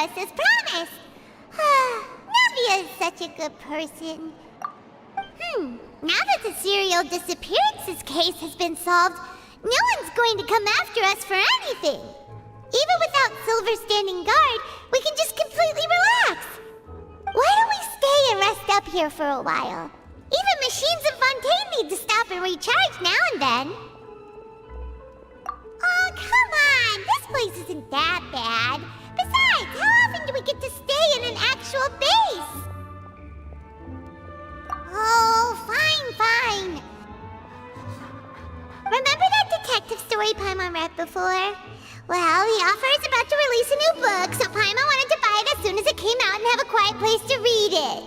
us as promised. Navia is such a good person. Now that the serial disappearances case has been solved, no one's going to come after us for anything. Even without Silver standing guard, we can just completely relax. Why don't we stay and rest up here for a while? Even machines in Fontaine need to stop and recharge now and then. Oh, come on! This place isn't that bad. Besides, how often do we get to stay in an actual base? Oh, fine. Remember that detective story Paimon read before? Well, the author is about to release a new book, so Paimon wanted to buy it as soon as it came out and have a quiet place to read it.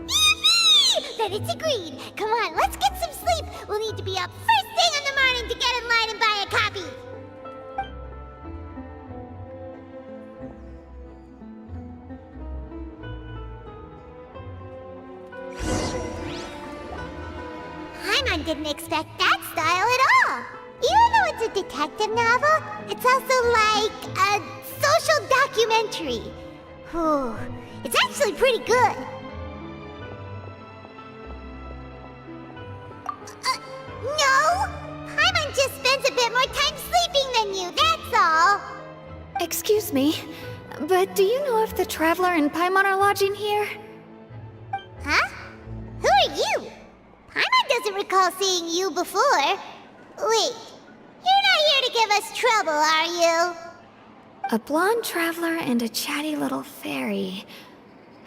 Yippee! Then it's agreed. Come on, let's get some sleep. We'll need to be up first thing in the morning to get in line and buy a copy. Paimon didn't expect that style at all. Even though it's a detective novel, it's also like a social documentary. Whew. It's actually pretty good. No! Paimon just spends a bit more time sleeping than you, that's all. Excuse me, but do you know if the Traveler and Paimon are lodging here? Huh? Who are you? Paimon doesn't recall seeing you before. Wait, you're not here to give us trouble, are you? A blonde traveler and a chatty little fairy.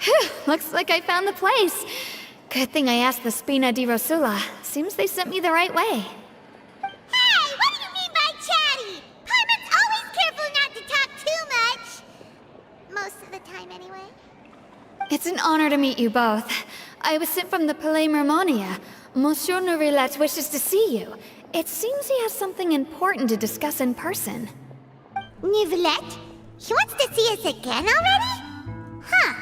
Whew, looks like I found the place. Good thing I asked the Spina di Rosula. Seems they sent me the right way. Hey, what do you mean by chatty? Paimon's always careful not to talk too much. Most of the time, anyway. It's an honor to meet you both. I was sent from the Palais Mermonia. Monsieur Nourilette wishes to see you. It seems he has something important to discuss in person. Nourilette? He wants to see us again already? Huh.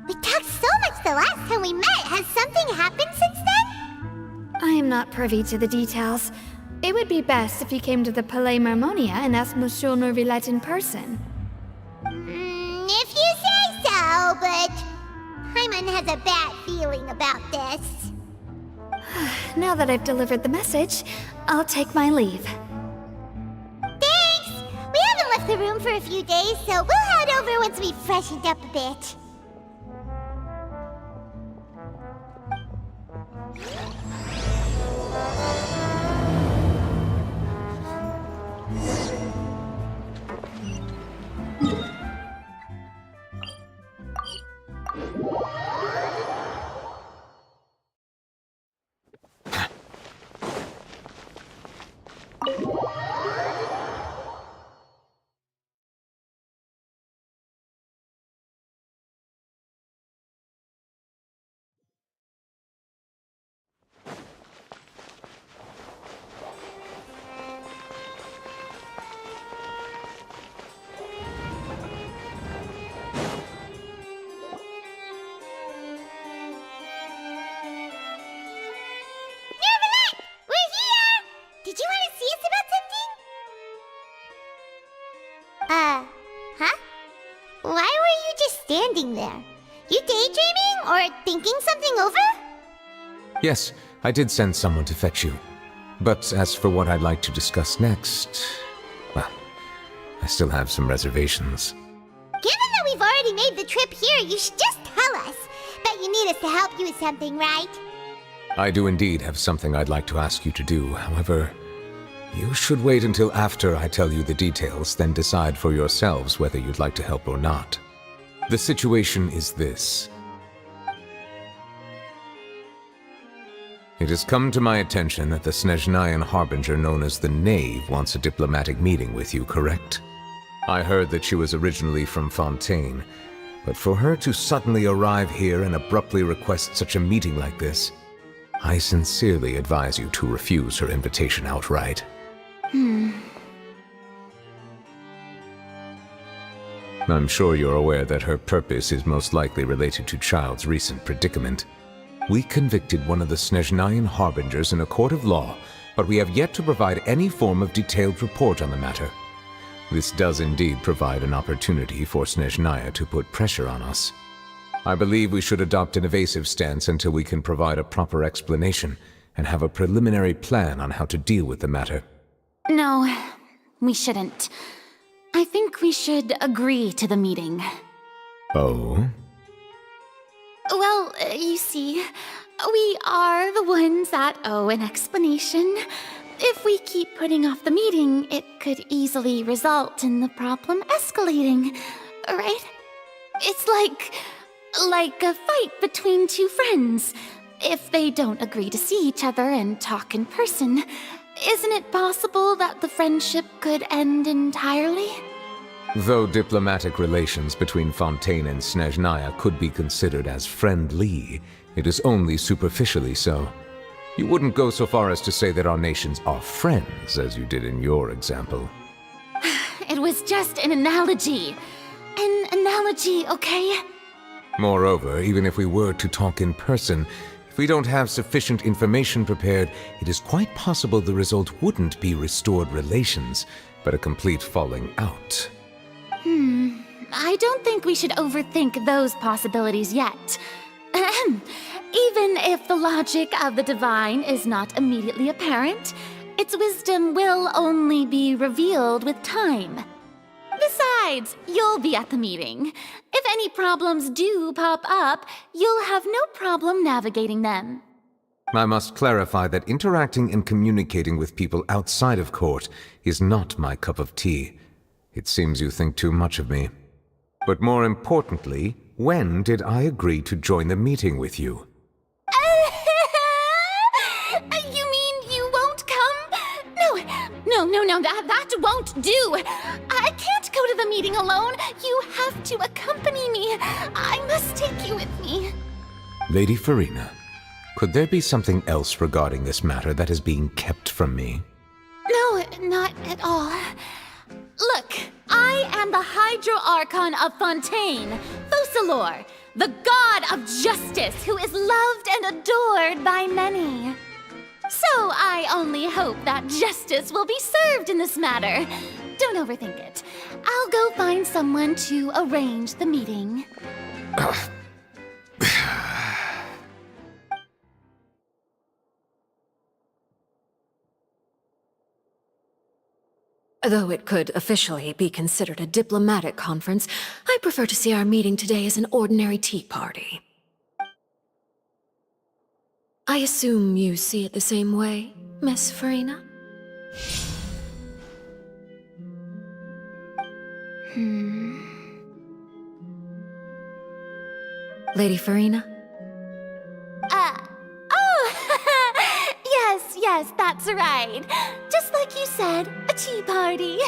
We talked so much the last time we met. Has something happened since then? I am not privy to the details. It would be best if you came to the Palais Mermonia and asked Monsieur Nourilette in person. If you say so, but Paimon has a bad feeling about this. Now that I've delivered the message, I'll take my leave. Thanks! We haven't left the room for a few days, so we'll head over once we've freshened up a bit. Standing there. You daydreaming or thinking something over? Yes, I did send someone to fetch you. But as for what I'd like to discuss next, well, I still have some reservations. Given that we've already made the trip here, you should just tell us. Bet you need us to help you with something, right? I do indeed have something I'd like to ask you to do. However, you should wait until after I tell you the details, then decide for yourselves whether you'd like to help or not. The situation is this. It has come to my attention that the Snezhnayan Harbinger known as the Knave wants a diplomatic meeting with you, correct? I heard that she was originally from Fontaine, but for her to suddenly arrive here and abruptly request such a meeting like this, I sincerely advise you to refuse her invitation outright. I'm sure you're aware that her purpose is most likely related to Child's recent predicament. We convicted one of the Snezhnayan Harbingers in a court of law, but we have yet to provide any form of detailed report on the matter. This does indeed provide an opportunity for Snezhnaya to put pressure on us. I believe we should adopt an evasive stance until we can provide a proper explanation and have a preliminary plan on how to deal with the matter. No, we shouldn't. I think we should agree to the meeting. Oh? Well, you see, we are the ones that owe an explanation. If we keep putting off the meeting, it could easily result in the problem escalating, right? It's like a fight between two friends. If they don't agree to see each other and talk in person, isn't it possible that the friendship could end entirely? Though diplomatic relations between Fontaine and Snezhnaya could be considered as friendly, it is only superficially so. You wouldn't go so far as to say that our nations are friends, as you did in your example. It was just an analogy. An analogy, okay? Moreover, even if we were to talk in person, if we don't have sufficient information prepared, it is quite possible the result wouldn't be restored relations, but a complete falling out. I don't think we should overthink those possibilities yet. Even if the logic of the divine is not immediately apparent, its wisdom will only be revealed with time. Besides, you'll be at the meeting. If any problems do pop up, you'll have no problem navigating them. I must clarify that interacting and communicating with people outside of court is not my cup of tea. It seems you think too much of me. But more importantly, when did I agree to join the meeting with you? You mean you won't come? No, that won't do. I can't go to the meeting alone. You have to accompany me. I must take you with me. Lady Farina, could there be something else regarding this matter that is being kept from me? No, not at all. Look, I am the Hydro Archon of Fontaine, Focalor, the god of justice who is loved and adored by many. So I only hope that justice will be served in this matter. Don't overthink it. I'll go find someone to arrange the meeting. Though it could officially be considered a diplomatic conference, I prefer to see our meeting today as an ordinary tea party. I assume you see it the same way, Miss Farina? Lady Farina? Yes, that's right. Just like you said, a tea party.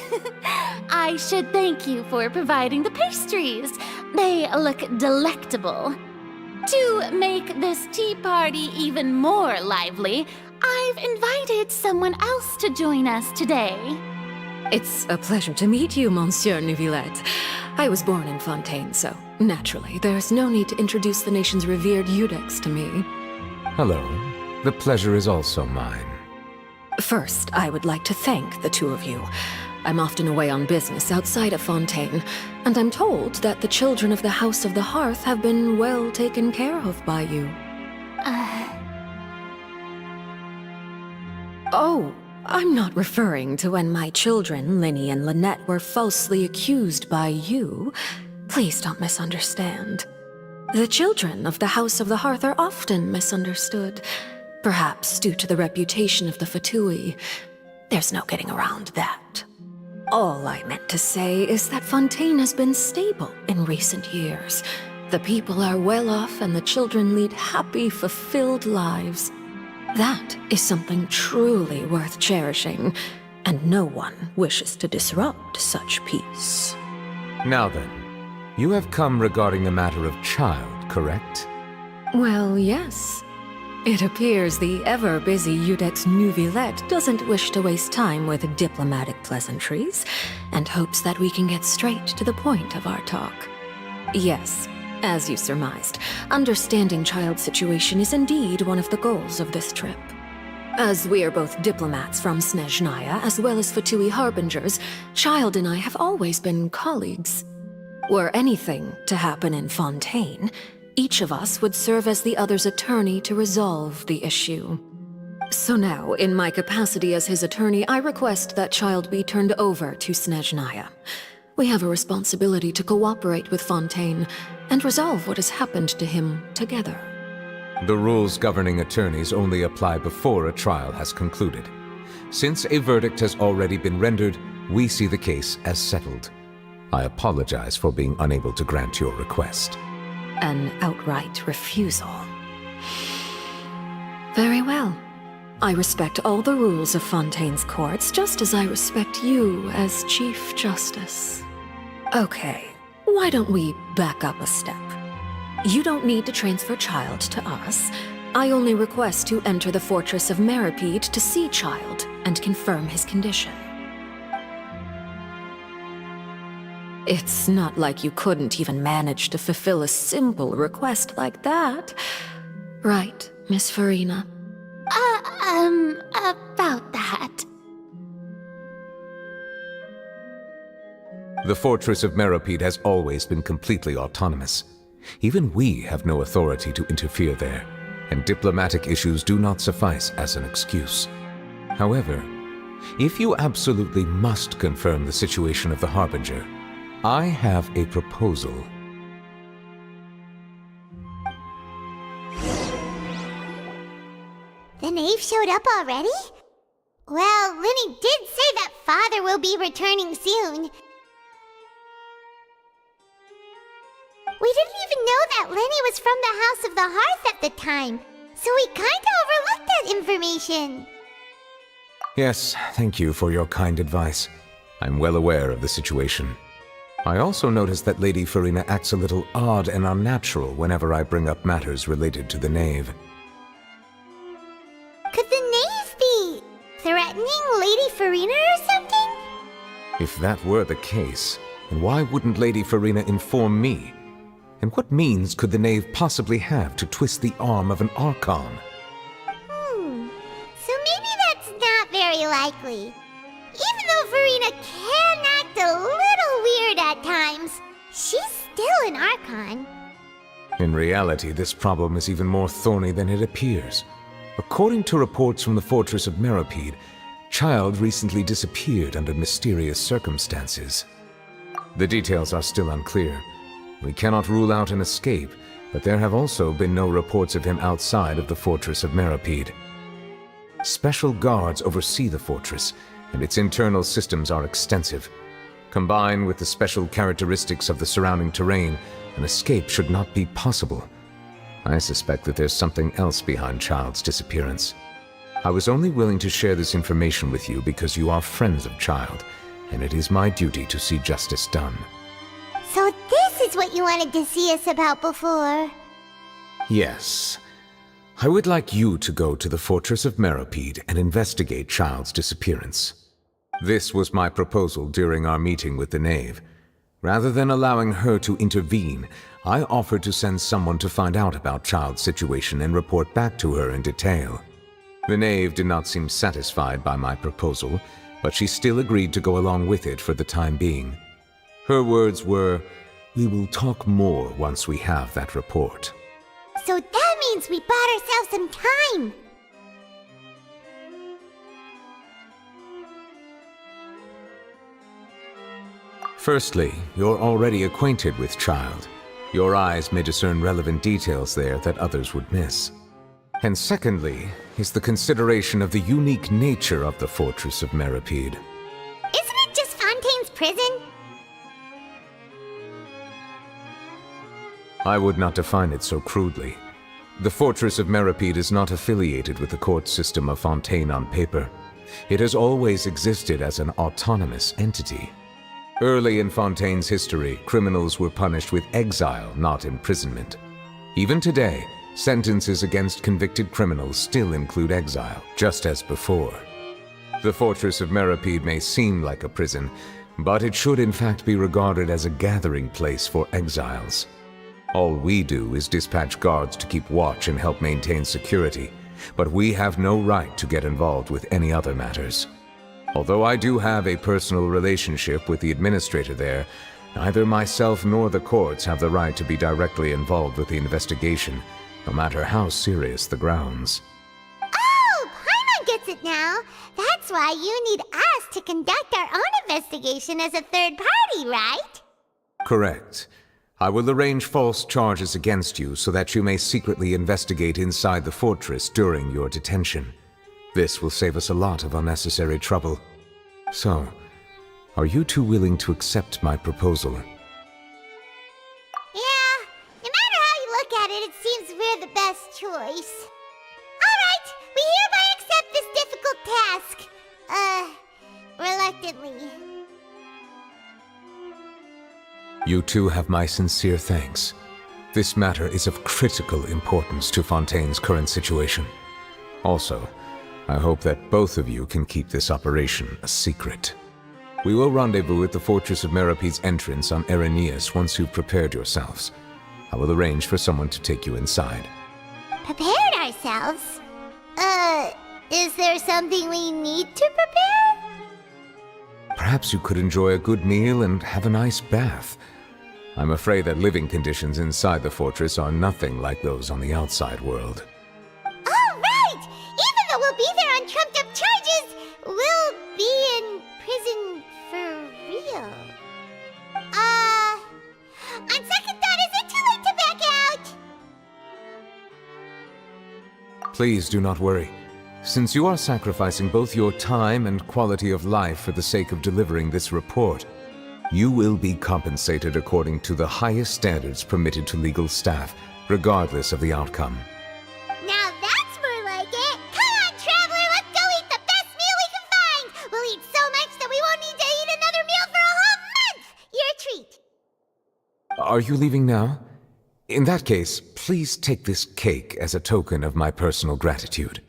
I should thank you for providing the pastries. They look delectable. To make this tea party even more lively, I've invited someone else to join us today. It's a pleasure to meet you, Monsieur Neuvillette. I was born in Fontaine, so naturally, there's no need to introduce the nation's revered Eudex to me. Hello. The pleasure is also mine. First, I would like to thank the two of you. I'm often away on business outside of Fontaine, and I'm told that the children of the House of the Hearth have been well taken care of by you. Oh, I'm not referring to when my children, Linny and Lynette, were falsely accused by you. Please don't misunderstand. The children of the House of the Hearth are often misunderstood, perhaps due to the reputation of the Fatui. There's no getting around that. All I meant to say is that Fontaine has been stable in recent years. The people are well off and the children lead happy, fulfilled lives. That is something truly worth cherishing, and no one wishes to disrupt such peace. Now then, you have come regarding the matter of child, correct? Well, yes. It appears the ever-busy Eudex Neuvillette doesn't wish to waste time with diplomatic pleasantries, and hopes that we can get straight to the point of our talk. Yes, as you surmised, understanding child's situation is indeed one of the goals of this trip. As we are both diplomats from Snezhnaya, as well as Fatui Harbingers, Child and I have always been colleagues. Were anything to happen in Fontaine, each of us would serve as the other's attorney to resolve the issue. So now, in my capacity as his attorney, I request that Child be turned over to Snezhnaya. We have a responsibility to cooperate with Fontaine and resolve what has happened to him together. The rules governing attorneys only apply before a trial has concluded. Since a verdict has already been rendered, we see the case as settled. I apologize for being unable to grant your request. An outright refusal. Very well. I respect all the rules of Fontaine's courts, just as I respect you as Chief Justice. Okay, why don't we back up a step? You don't need to transfer Child to us. I only request to enter the fortress of Meripede to see Child and confirm his condition. It's not like you couldn't even manage to fulfill a simple request like that. Right, Miss Farina? About that. The fortress of Meripede has always been completely autonomous. Even we have no authority to interfere there, and diplomatic issues do not suffice as an excuse. However, if you absolutely must confirm the situation of the Harbinger, I have a proposal. The knave showed up already? Well, Linny did say that father will be returning soon. We didn't even know that Lenny was from the House of the Hearth at the time, so we kinda overlooked that information. Yes, thank you for your kind advice. I'm well aware of the situation. I also noticed that Lady Farina acts a little odd and unnatural whenever I bring up matters related to the knave. Could the knave be threatening Lady Farina or something? If that were the case, then why wouldn't Lady Farina inform me? And what means could the knave possibly have to twist the arm of an Archon? So maybe that's not very likely. Even though Farina can act a little weird at times, she's still an Archon. In reality, this problem is even more thorny than it appears. According to reports from the fortress of Meripede, Child recently disappeared under mysterious circumstances. The details are still unclear. We cannot rule out an escape, but there have also been no reports of him outside of the fortress of Meripede. Special guards oversee the fortress, and its internal systems are extensive. Combined with the special characteristics of the surrounding terrain, an escape should not be possible. I suspect that there's something else behind Child's disappearance. I was only willing to share this information with you because you are friends of Child, and it is my duty to see justice done. So this is what you wanted to see us about before. Yes. I would like you to go to the fortress of Meripede and investigate Child's disappearance. This was my proposal during our meeting with the knave. Rather than allowing her to intervene, I offered to send someone to find out about Child's situation and report back to her in detail. The knave did not seem satisfied by my proposal, but she still agreed to go along with it for the time being. Her words were, "We will talk more once we have that report." So that means we bought ourselves some time. Firstly, you're already acquainted with Child. Your eyes may discern relevant details there that others would miss. And secondly, is the consideration of the unique nature of the fortress of Meripede. Isn't it just Fontaine's prison? I would not define it so crudely. The fortress of Meripede is not affiliated with the court system of Fontaine on paper. It has always existed as an autonomous entity. Early in Fontaine's history, criminals were punished with exile, not imprisonment. Even today, sentences against convicted criminals still include exile, just as before. The fortress of Meripede may seem like a prison, but it should in fact be regarded as a gathering place for exiles. All we do is dispatch guards to keep watch and help maintain security, but we have no right to get involved with any other matters. Although I do have a personal relationship with the administrator there, neither myself nor the courts have the right to be directly involved with the investigation, no matter how serious the grounds. Oh, Paimon gets it now. That's why you need us to conduct our own investigation as a third party, right? Correct. I will arrange false charges against you so that you may secretly investigate inside the fortress during your detention. This will save us a lot of unnecessary trouble. So, are you two willing to accept my proposal? Yeah, no matter how you look at it, it seems we're the best choice. Alright, we hereby accept this difficult task. Reluctantly. You two have my sincere thanks. This matter is of critical importance to Fontaine's current situation. Also, I hope that both of you can keep this operation a secret. We will rendezvous at the Fortress of Meropede's entrance on Erinius once you've prepared yourselves. I will arrange for someone to take you inside. Prepared ourselves? Is there something we need to prepare? Perhaps you could enjoy a good meal and have a nice bath. I'm afraid that living conditions inside the fortress are nothing like those on the outside world. Oh, right! Even though we'll be there on trumped-up charges, we'll be in prison for real. On second thought, is it too late to back out? Please do not worry. Since you are sacrificing both your time and quality of life for the sake of delivering this report, you will be compensated according to the highest standards permitted to legal staff, regardless of the outcome. Now that's more like it! Come on, Traveler, let's go eat the best meal we can find! We'll eat so much that we won't need to eat another meal for a whole month! Your treat! Are you leaving now? In that case, please take this cake as a token of my personal gratitude.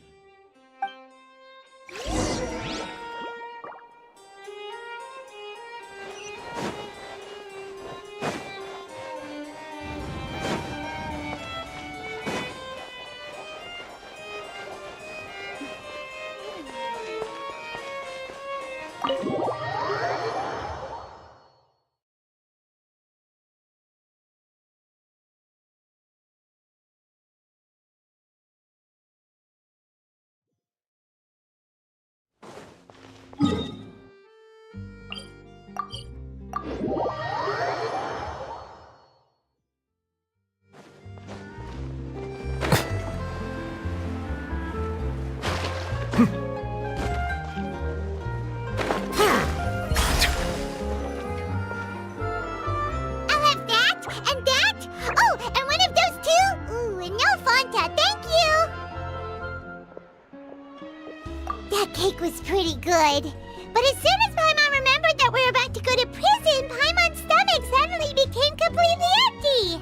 Cake was pretty good. But as soon as Paimon remembered that we're about to go to prison, Paimon's stomach suddenly became completely empty.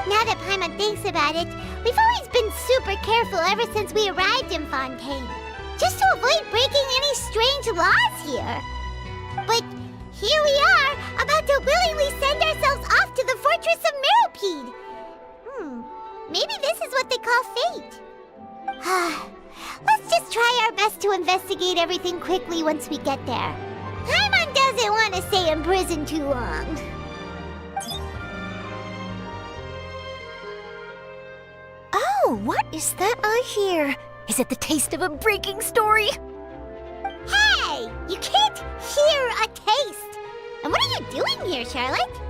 Now that Paimon thinks about it, we've always been super careful ever since we arrived in Fontaine, just to avoid breaking any strange laws here. But here we are, about to willingly send ourselves off to the Fortress of Meropede. Maybe this is what they call fate. Let's just try our best to investigate everything quickly once we get there. Paimon doesn't want to stay in prison too long. Oh, what is that I hear? Is it the taste of a breaking story? Hey! You can't hear a taste! And what are you doing here, Charlotte?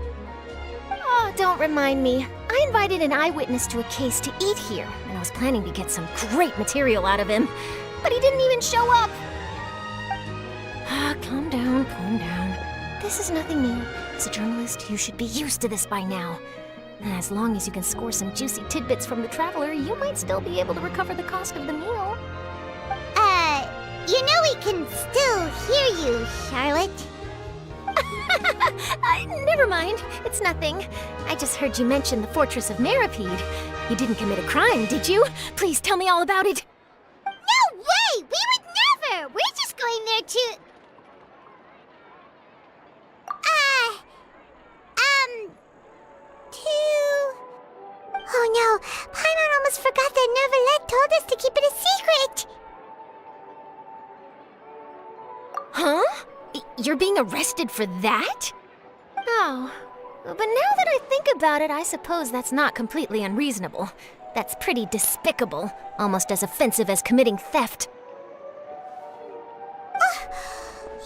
Oh, don't remind me. I invited an eyewitness to a case to eat here, and I was planning to get some great material out of him, but he didn't even show up. Calm down, calm down. This is nothing new. As a journalist, you should be used to this by now. And as long as you can score some juicy tidbits from the Traveler, you might still be able to recover the cost of the meal. You know we can still hear you, Charlotte. Never mind. It's nothing. I just heard you mention the Fortress of Meropede. You didn't commit a crime, did you? Please tell me all about it. No way! We would never! We're just going there to... Oh no, Paimon almost forgot that Neuvillette told us to keep it a secret! Huh? You're being arrested for that? Oh, but now that I think about it, I suppose that's not completely unreasonable. That's pretty despicable, almost as offensive as committing theft.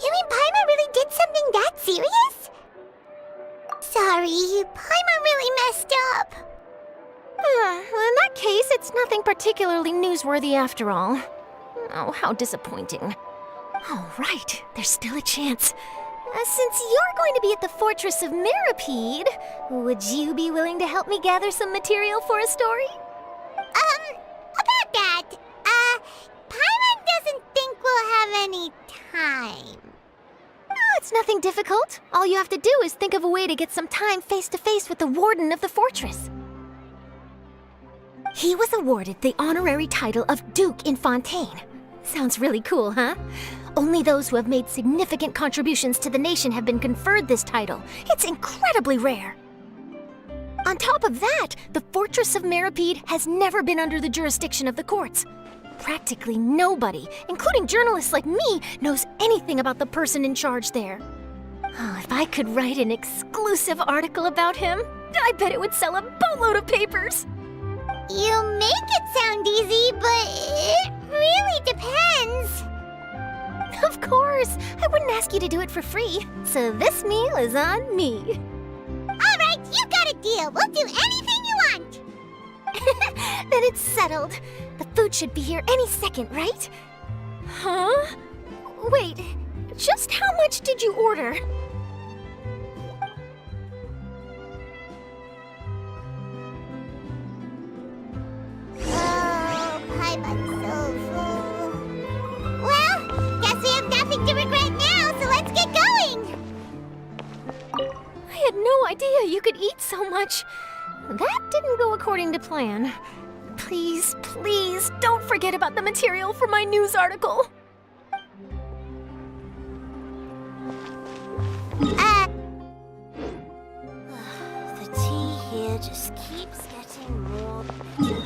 You mean Paimon really did something that serious? Sorry, Paimon really messed up. Well, in that case, it's nothing particularly newsworthy after all. Oh, how disappointing. All right, there's still a chance. Since you're going to be at the Fortress of Mirapede, would you be willing to help me gather some material for a story? About that, Paimon doesn't think we'll have any time. Oh, it's nothing difficult. All you have to do is think of a way to get some time face-to-face with the warden of the fortress. He was awarded the honorary title of Duke in Fontaine. Sounds really cool, huh? Only those who have made significant contributions to the nation have been conferred this title. It's incredibly rare. On top of that, the Fortress of Mirapede has never been under the jurisdiction of the courts. Practically nobody, including journalists like me, knows anything about the person in charge there. Oh, if I could write an exclusive article about him, I bet it would sell a boatload of papers. You make it sound easy, but it really depends. Of course, I wouldn't ask you to do it for free, so this meal is on me. All right, you got a deal. We'll do anything you want. Then it's settled. The food should be here any second, right? Huh? Wait, just how much did you order? Oh, Paimon's so full. Well, guess we have nothing to regret now, so let's get going. I had no idea you could eat so much. That didn't go according to plan. Please, please, don't forget about the material for my news article. The tea here just keeps getting more bitter.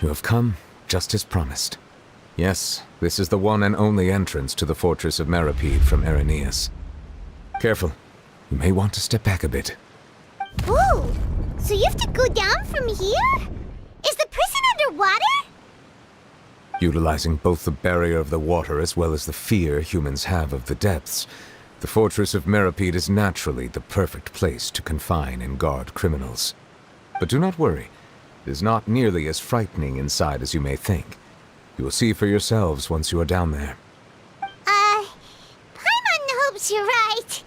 You have come, just as promised. Yes, this is the one and only entrance to the Fortress of Mirapede from Araneus. Careful. You may want to step back a bit. Whoa! So you have to go down from here? Is the prison underwater? Utilizing both the barrier of the water as well as the fear humans have of the depths, The fortress of Meripede is naturally the perfect place to confine and guard criminals. But do not worry, it is not nearly as frightening inside as you may think. You will see for yourselves once you are down there. Paimon hopes you're right.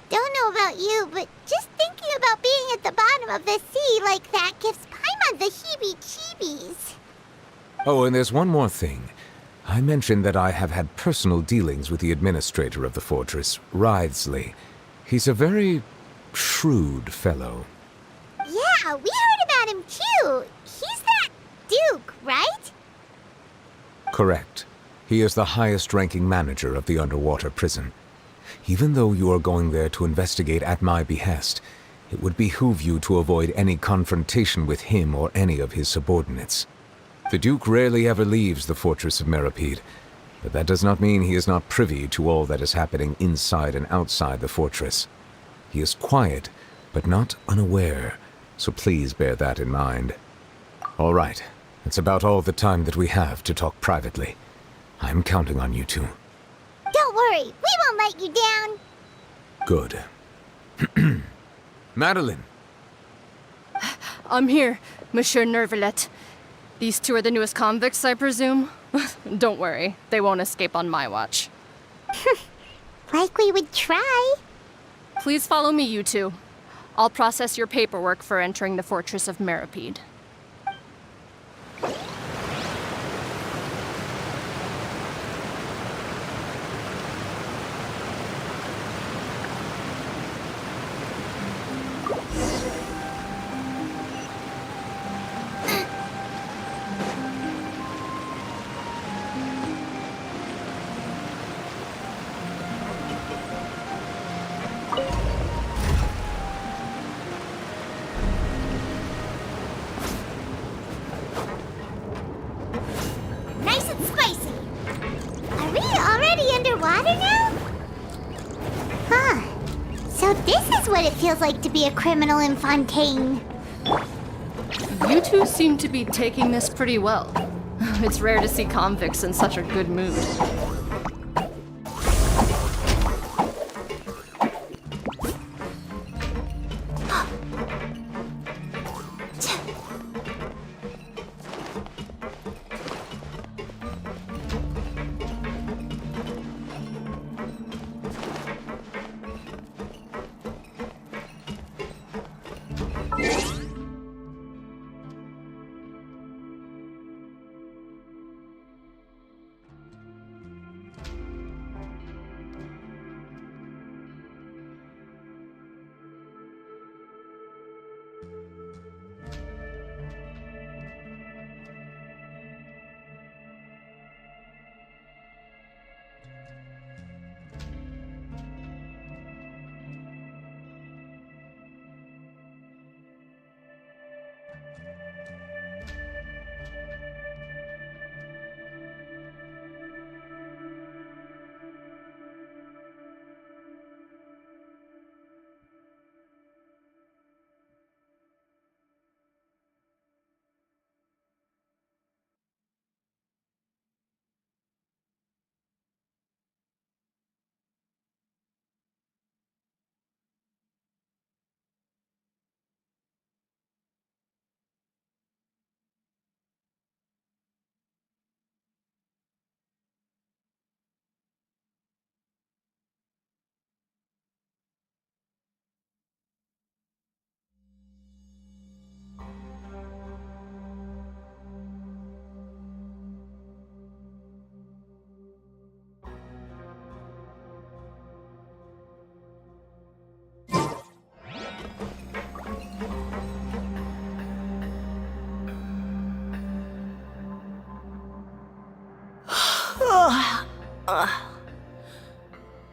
Don't know about you, but just thinking about being at the bottom of the sea like that gives Paimon the heebie-jeebies. Oh, and there's one more thing. I mentioned that I have had personal dealings with the administrator of the fortress, Wriothesley. He's a very shrewd fellow. Yeah, we heard about him too. He's that Duke, right? Correct. He is the highest-ranking manager of the underwater prison. Even though you are going there to investigate at my behest, it would behoove you to avoid any confrontation with him or any of his subordinates. The Duke rarely ever leaves the fortress of Meripede, but that does not mean he is not privy to all that is happening inside and outside the fortress. He is quiet, but not unaware, so please bear that in mind. All right, that's about all the time that we have to talk privately. I'm counting on you two. Don't worry, we won't let you down. Good. Madeline! I'm here, Monsieur Nervalet. These two are the newest convicts, I presume? Don't worry, they won't escape on my watch. Like we would try. Please follow me, you two. I'll process your paperwork for entering the Fortress of Meripede. Nice and spicy. Are we already underwater now? Huh. So this is what it feels like to be a criminal in Fontaine. You two seem to be taking this pretty well. It's rare to see convicts in such a good mood.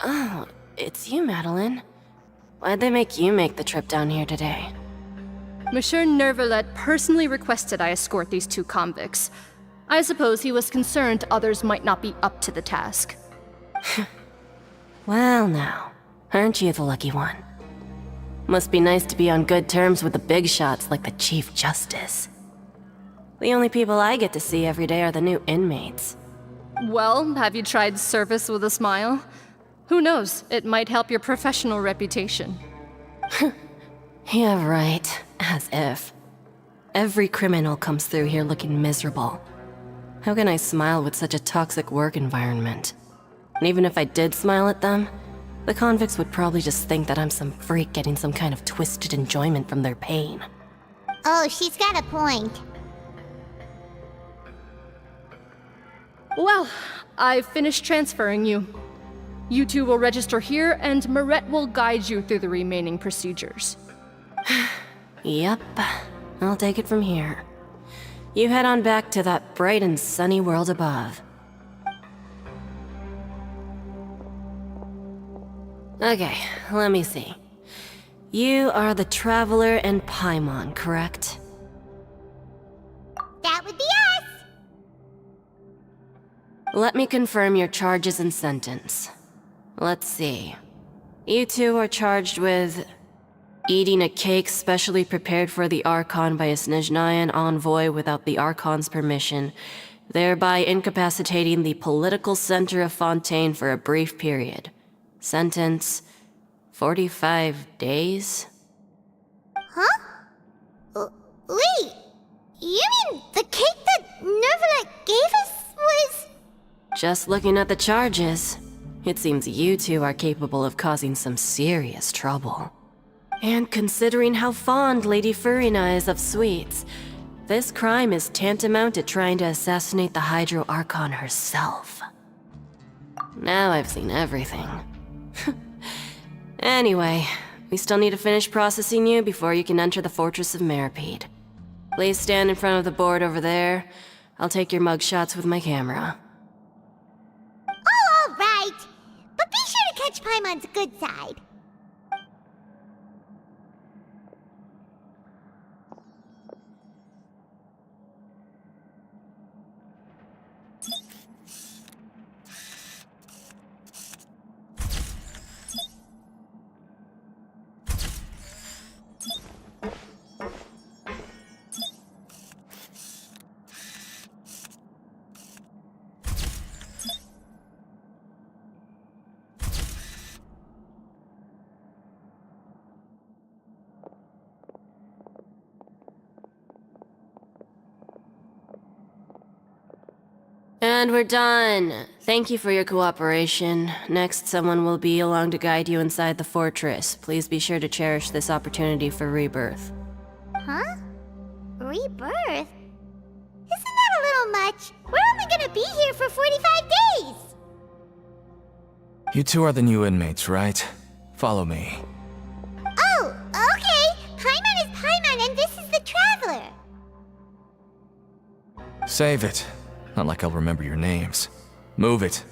Oh, it's you, Madeline. Why'd they make you make the trip down here today? Monsieur Nervalet personally requested I escort these two convicts. I suppose he was concerned others might not be up to the task. Well now, aren't you the lucky one? Must be nice to be on good terms with the big shots like the Chief Justice. The only people I get to see every day are the new inmates. Well, have you tried service with a smile? Who knows? It might help your professional reputation. Yeah, right. As if. Every criminal comes through here looking miserable. How can I smile with such a toxic work environment? And even if I did smile at them, the convicts would probably just think that I'm some freak getting some kind of twisted enjoyment from their pain. Oh, she's got a point. Well, I've finished transferring you. You two will register here, and Marette will guide you through the remaining procedures. Yep, I'll take it from here. You head on back to that bright and sunny world above. Okay, let me see. You are the Traveler and Paimon, correct? That would be us! Let me confirm your charges and sentence. Let's see. You two are charged with eating a cake specially prepared for the Archon by a Snezhnayan envoy without the Archon's permission, thereby incapacitating the political center of Fontaine for a brief period. Sentence: 45 days? Huh? Wait, you mean the cake that Nervalet gave us was... Just looking at the charges, it seems you two are capable of causing some serious trouble. And considering how fond Lady Furina is of sweets, this crime is tantamount to trying to assassinate the Hydro Archon herself. Now I've seen everything. Anyway, we still need to finish processing you before you can enter the Fortress of Meripede. Please stand in front of the board over there. I'll take your mugshots with my camera. Oh, all right. But be sure to catch Paimon's good side. And we're done. Thank you for your cooperation. Next, someone will be along to guide you inside the fortress. Please be sure to cherish this opportunity for rebirth. Huh? Rebirth? Isn't that a little much? We're only gonna be here for 45 days! You two are the new inmates, right? Follow me. Oh, okay! Paimon is Paimon and this is the Traveler! Save it. Not like I'll remember your names. Move it.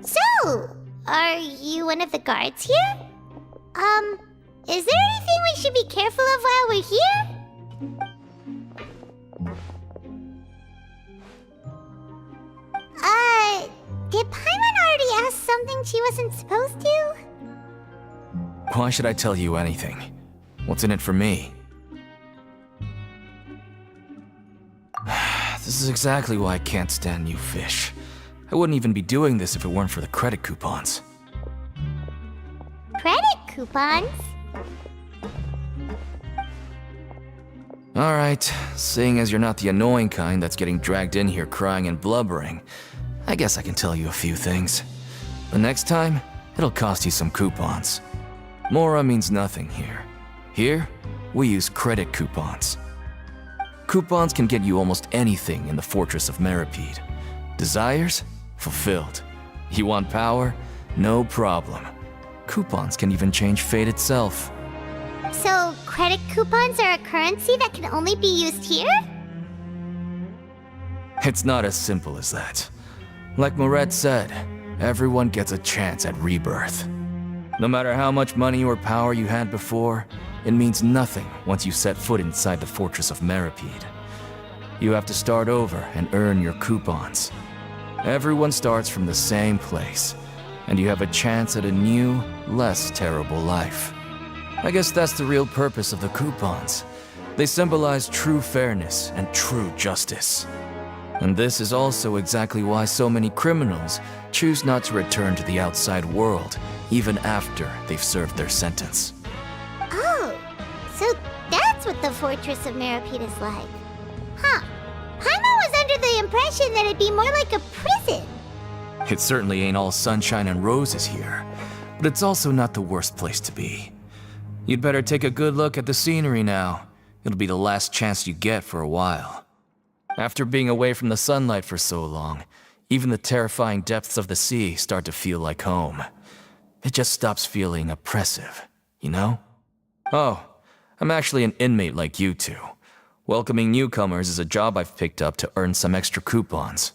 So, are you one of the guards here? Is there anything we should be careful of while we're here? Did Paimon already ask something she wasn't supposed to? Why should I tell you anything? What's in it for me? This is exactly why I can't stand new fish. I wouldn't even be doing this if it weren't for the credit coupons. Credit coupons? Alright, seeing as you're not the annoying kind that's getting dragged in here crying and blubbering, I guess I can tell you a few things. The next time, it'll cost you some coupons. Mora means nothing here. Here, we use credit coupons. Coupons can get you almost anything in the Fortress of Meripede. Desires? Fulfilled. You want power? No problem. Coupons can even change fate itself. So, credit coupons are a currency that can only be used here? It's not as simple as that. Like Moret said, everyone gets a chance at rebirth. No matter how much money or power you had before, it means nothing once you set foot inside the fortress of Meripede. You have to start over and earn your coupons. Everyone starts from the same place, and you have a chance at a new, less terrible life. I guess that's the real purpose of the coupons. They symbolize true fairness and true justice. And this is also exactly why so many criminals choose not to return to the outside world, even after they've served their sentence. Oh, so that's what the Fortress of Meripede is like. Huh. Paimon was under the impression that it'd be more like a prison. It certainly ain't all sunshine and roses here, but it's also not the worst place to be. You'd better take a good look at the scenery now. It'll be the last chance you get for a while. After being away from the sunlight for so long, even the terrifying depths of the sea start to feel like home. It just stops feeling oppressive, you know? Oh, I'm actually an inmate like you two. Welcoming newcomers is a job I've picked up to earn some extra coupons.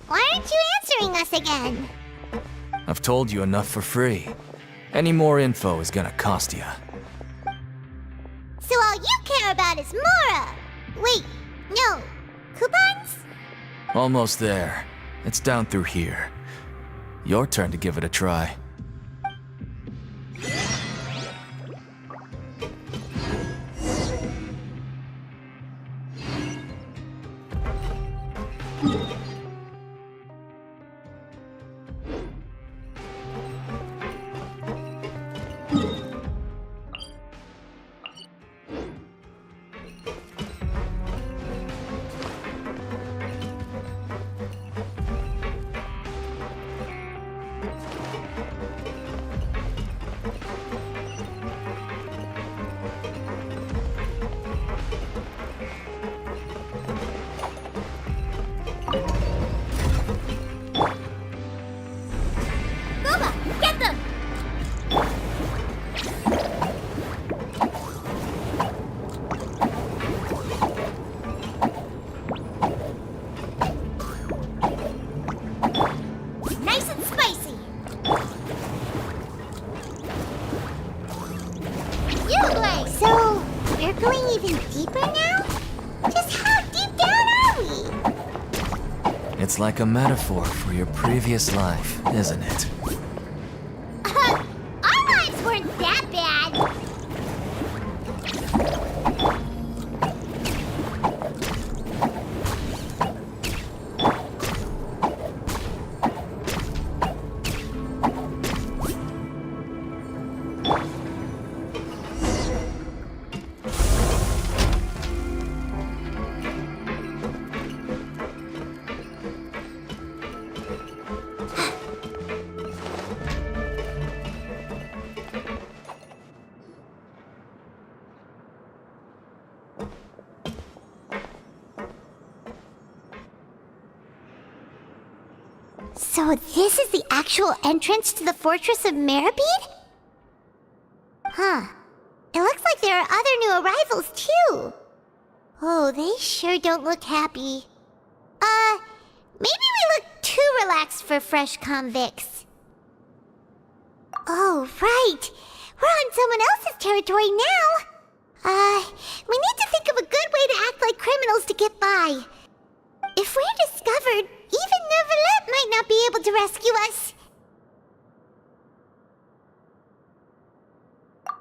Why aren't you answering us again? I've told you enough for free. Any more info is gonna cost you. So all you care about is Mora! Wait, no. Coupons? Almost there. It's down through here. Your turn to give it a try. Get them! Nice and spicy! You play! So, we're going even deeper now? Just how deep down are we? It's like a metaphor for your previous life, isn't it? Our lives weren't that bad. So this is the actual entrance to the Fortress of Meripede? Huh. It looks like there are other new arrivals, too. Oh, they sure don't look happy. Maybe we look too relaxed for fresh convicts. Oh, right. We're on someone else's territory now. We need to think of a good way to act like criminals to get by. If we're discovered, even Neuvillette might not be able to rescue us.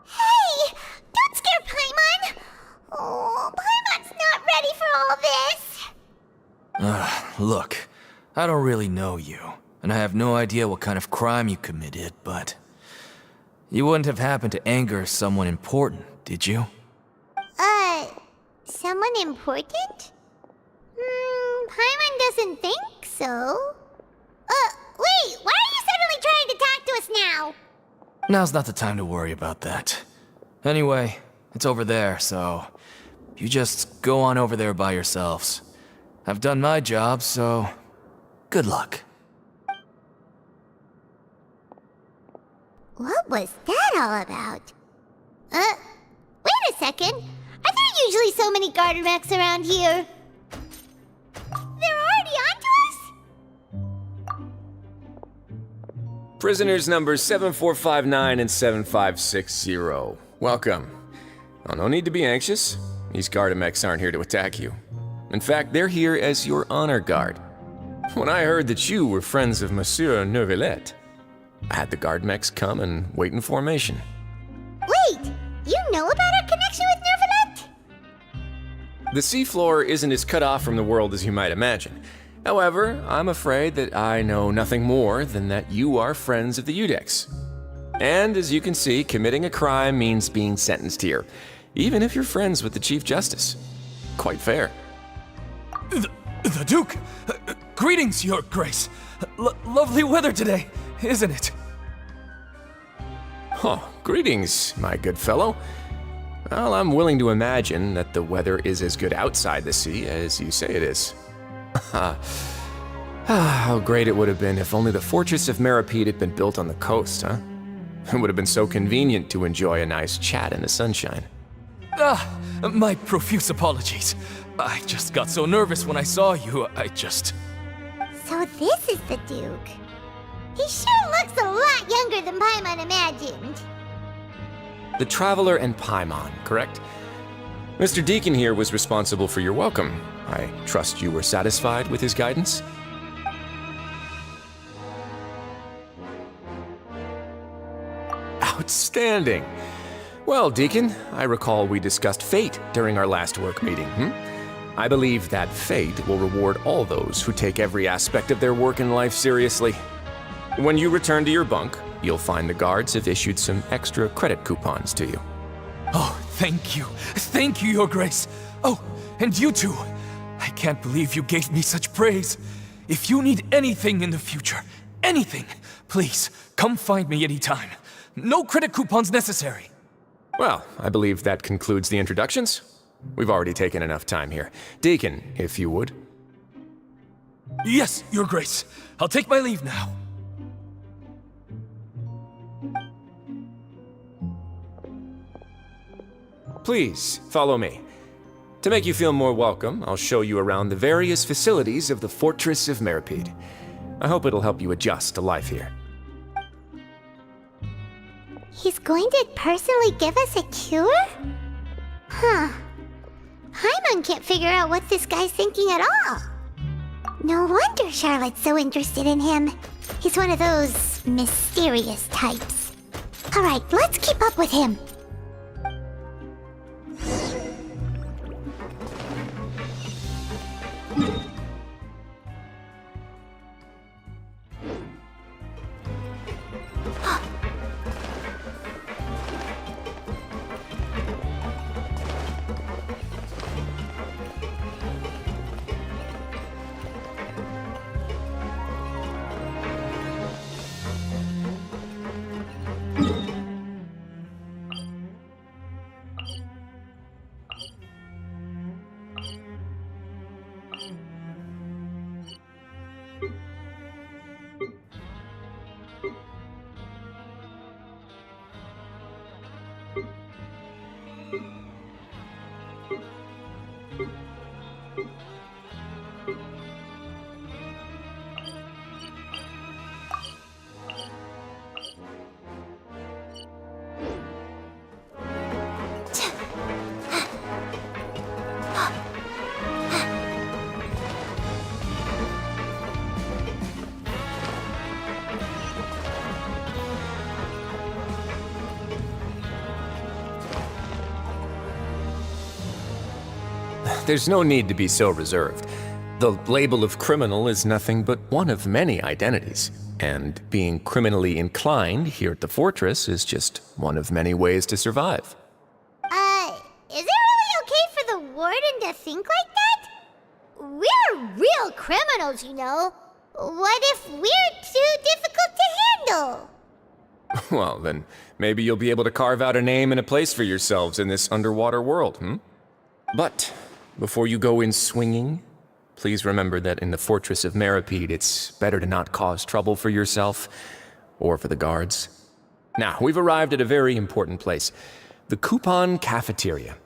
Hey! Don't scare Paimon! Oh, Paimon's not ready for all this! Look, I don't really know you, and I have no idea what kind of crime you committed, but... You wouldn't have happened to anger someone important, did you? Someone important? Paimon doesn't think so. Wait, why are you suddenly trying to talk to us now? Now's not the time to worry about that. Anyway, it's over there, so... You just go on over there by yourselves. I've done my job, so... Good luck. What was that all about? Wait a second. Are there usually so many Gardemex around here? They're already onto us? Prisoners numbers 7459 and 7560. Welcome. Oh, no need to be anxious. These Gardemex aren't here to attack you. In fact, they're here as your honor guard. When I heard that you were friends of Monsieur Neuvillette, I had the Gardemex come and wait in formation. Wait, you know about our connection with Neuvillette? The seafloor isn't as cut off from the world as you might imagine. However, I'm afraid that I know nothing more than that you are friends of the Udex. And as you can see, committing a crime means being sentenced here, even if you're friends with the Chief Justice. Quite fair. The Duke! Greetings, Your Grace. Lovely weather today, isn't it? Oh, greetings, my good fellow. Well, I'm willing to imagine that the weather is as good outside the sea as you say it is. How great it would have been if only the Fortress of Meripede had been built on the coast, huh? It would have been so convenient to enjoy a nice chat in the sunshine. My profuse apologies. I just got so nervous when I saw you, So this is the Duke. He sure looks a lot younger than Paimon imagined. The Traveler and Paimon, correct? Mr. Deacon here was responsible for your welcome. I trust you were satisfied with his guidance? Outstanding! Well, Deacon, I recall we discussed fate during our last work meeting, I believe that fate will reward all those who take every aspect of their work in life seriously. When you return to your bunk, you'll find the guards have issued some extra credit coupons to you. Oh, thank you. Thank you, Your Grace. Oh, and you too. I can't believe you gave me such praise. If you need anything in the future, anything, please, come find me anytime. No credit coupons necessary. Well, I believe that concludes the introductions. We've already taken enough time here. Deacon, if you would. Yes, Your Grace. I'll take my leave now. Please, follow me. To make you feel more welcome, I'll show you around the various facilities of the Fortress of Meripede. I hope it'll help you adjust to life here. He's going to personally give us a cure? Huh. Paimon can't figure out what this guy's thinking at all. No wonder Charlotte's so interested in him. He's one of those mysterious types. Alright, let's keep up with him. There's no need to be so reserved. The label of criminal is nothing but one of many identities, and being criminally inclined here at the fortress is just one of many ways to survive. Is it really okay for the warden to think like that? We're real criminals, you know. What if we're too difficult to handle? Well, then maybe you'll be able to carve out a name and a place for yourselves in this underwater world, But before you go in swinging, please remember that in the Fortress of Meripede, it's better to not cause trouble for yourself or for the guards. Now, we've arrived at a very important place. the Coupon Cafeteria.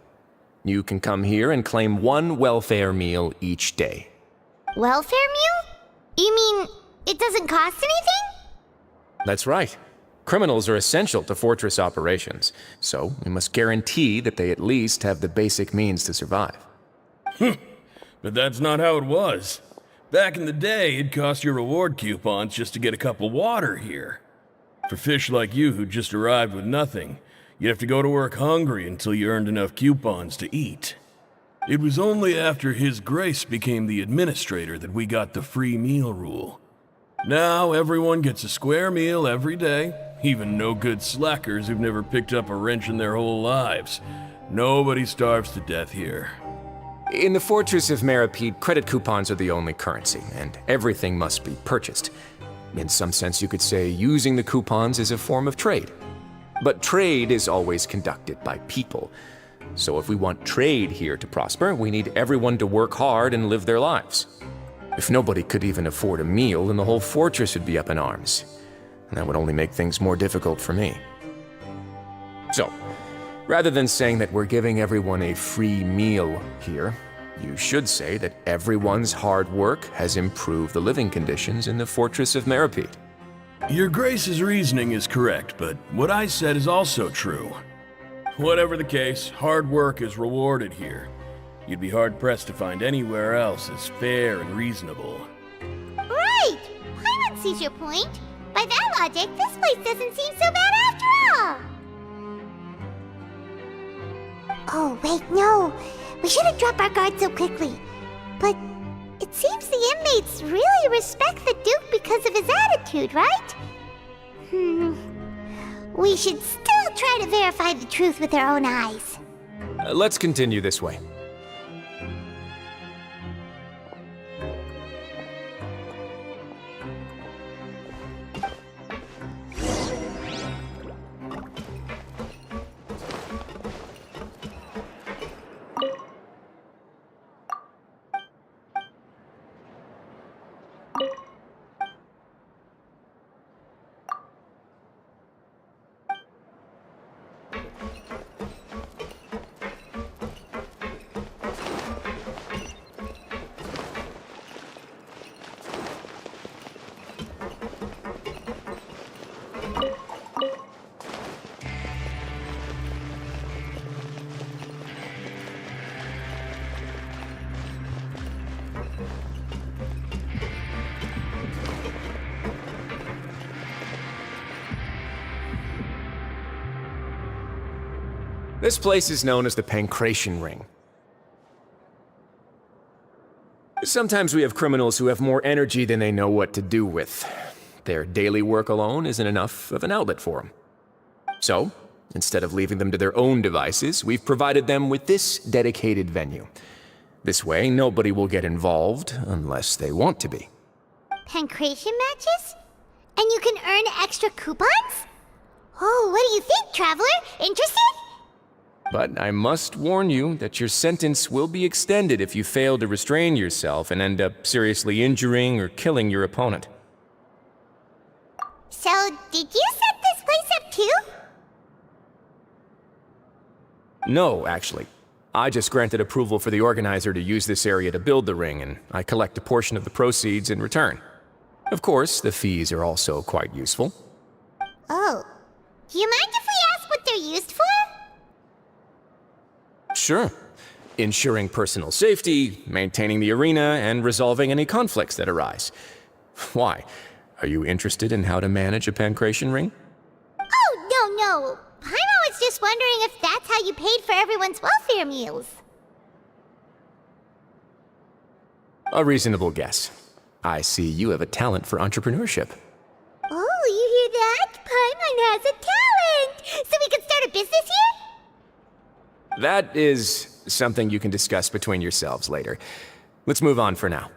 You can come here and claim one welfare meal each day. Welfare meal? You mean it doesn't cost anything? That's right. Criminals are essential to Fortress operations, so we must guarantee that they at least have the basic means to survive. But that's not how it was. Back in the day, it cost your reward coupons just to get a cup of water here. For fish like you who just arrived with nothing, you'd have to go to work hungry until you earned enough coupons to eat. It was only after His Grace became the administrator that we got the free meal rule. Now everyone gets a square meal every day, even no-good slackers who've never picked up a wrench in their whole lives. Nobody starves to death here. In the Fortress of Meripede, credit coupons are the only currency, and everything must be purchased. In some sense, you could say using the coupons is a form of trade. But trade is always conducted by people. So if we want trade here to prosper, we need everyone to work hard and live their lives. If nobody could even afford a meal, then the whole fortress would be up in arms. And that would only make things more difficult for me. So, rather than saying that we're giving everyone a free meal here, you should say that everyone's hard work has improved the living conditions in the Fortress of Meripede. Your Grace's reasoning is correct, but what I said is also true. Whatever the case, hard work is rewarded here. You'd be hard-pressed to find anywhere else as fair and reasonable. Right! Paimon sees your point. By that logic, this place doesn't seem so bad after all. Oh, wait, no. We shouldn't drop our guard so quickly. But it seems the inmates really respect the Duke because of his attitude, right? We should still try to verify the truth with our own eyes. Let's continue this way. This place is known as the Pancration Ring. Sometimes we have criminals who have more energy than they know what to do with. Their daily work alone isn't enough of an outlet for them. So, instead of leaving them to their own devices, we've provided them with this dedicated venue. This way, nobody will get involved unless they want to be. Pancration matches? And you can earn extra coupons? Oh, what do you think, Traveler? Interested? But I must warn you that your sentence will be extended if you fail to restrain yourself and end up seriously injuring or killing your opponent. So, did you set this place up too? No, actually. I just granted approval for the organizer to use this area to build the ring, and I collect a portion of the proceeds in return. Of course, the fees are also quite useful. Oh. Do you mind if we ask what they're used for? Sure. Ensuring personal safety, maintaining the arena, and resolving any conflicts that arise. Why? Are you interested in how to manage a pancration ring? Oh, no. Paimon was just wondering if that's how you paid for everyone's welfare meals. A reasonable guess. I see you have a talent for entrepreneurship. Oh, you hear that? Paimon has a talent! So we can start a business here? That is something you can discuss between yourselves later. Let's move on for now.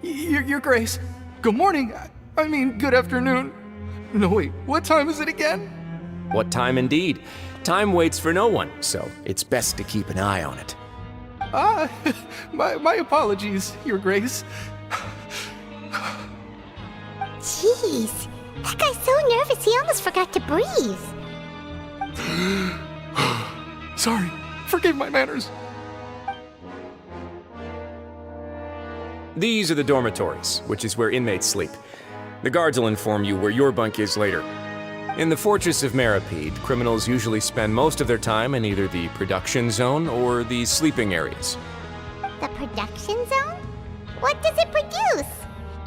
Your Grace. Good morning. I mean, good afternoon. No, wait, what time is it again? What time indeed? Time waits for no one, so it's best to keep an eye on it. My apologies, Your Grace. Jeez, that guy's so nervous he almost forgot to breathe. Sorry, forgive my manners. These are the dormitories, which is where inmates sleep. The guards will inform you where your bunk is later. In the Fortress of Meripede, criminals usually spend most of their time in either the production zone or the sleeping areas. The production zone? What does it produce?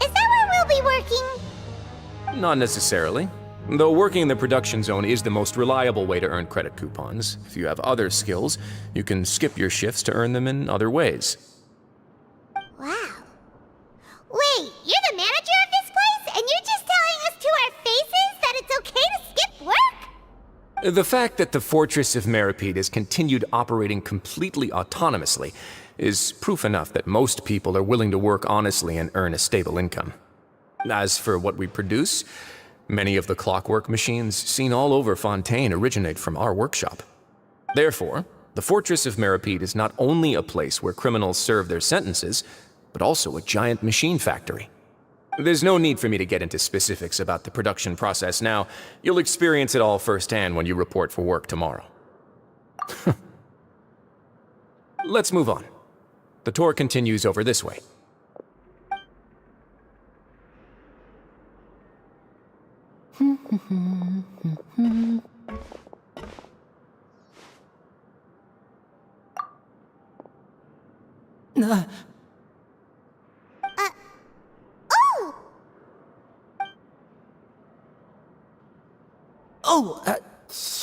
Is that where we'll be working? Not necessarily. Though working in the production zone is the most reliable way to earn credit coupons, if you have other skills, you can skip your shifts to earn them in other ways. Wow. Wait, you're the manager of this place, and you're just telling us to our faces that it's okay to skip work? The fact that the Fortress of Meripede has continued operating completely autonomously is proof enough that most people are willing to work honestly and earn a stable income. As for what we produce, many of the clockwork machines seen all over Fontaine originate from our workshop. Therefore, the Fortress of Meripede is not only a place where criminals serve their sentences, but also a giant machine factory. There's no need for me to get into specifics about the production process now. You'll experience it all firsthand when you report for work tomorrow. Let's move on. The tour continues over this way.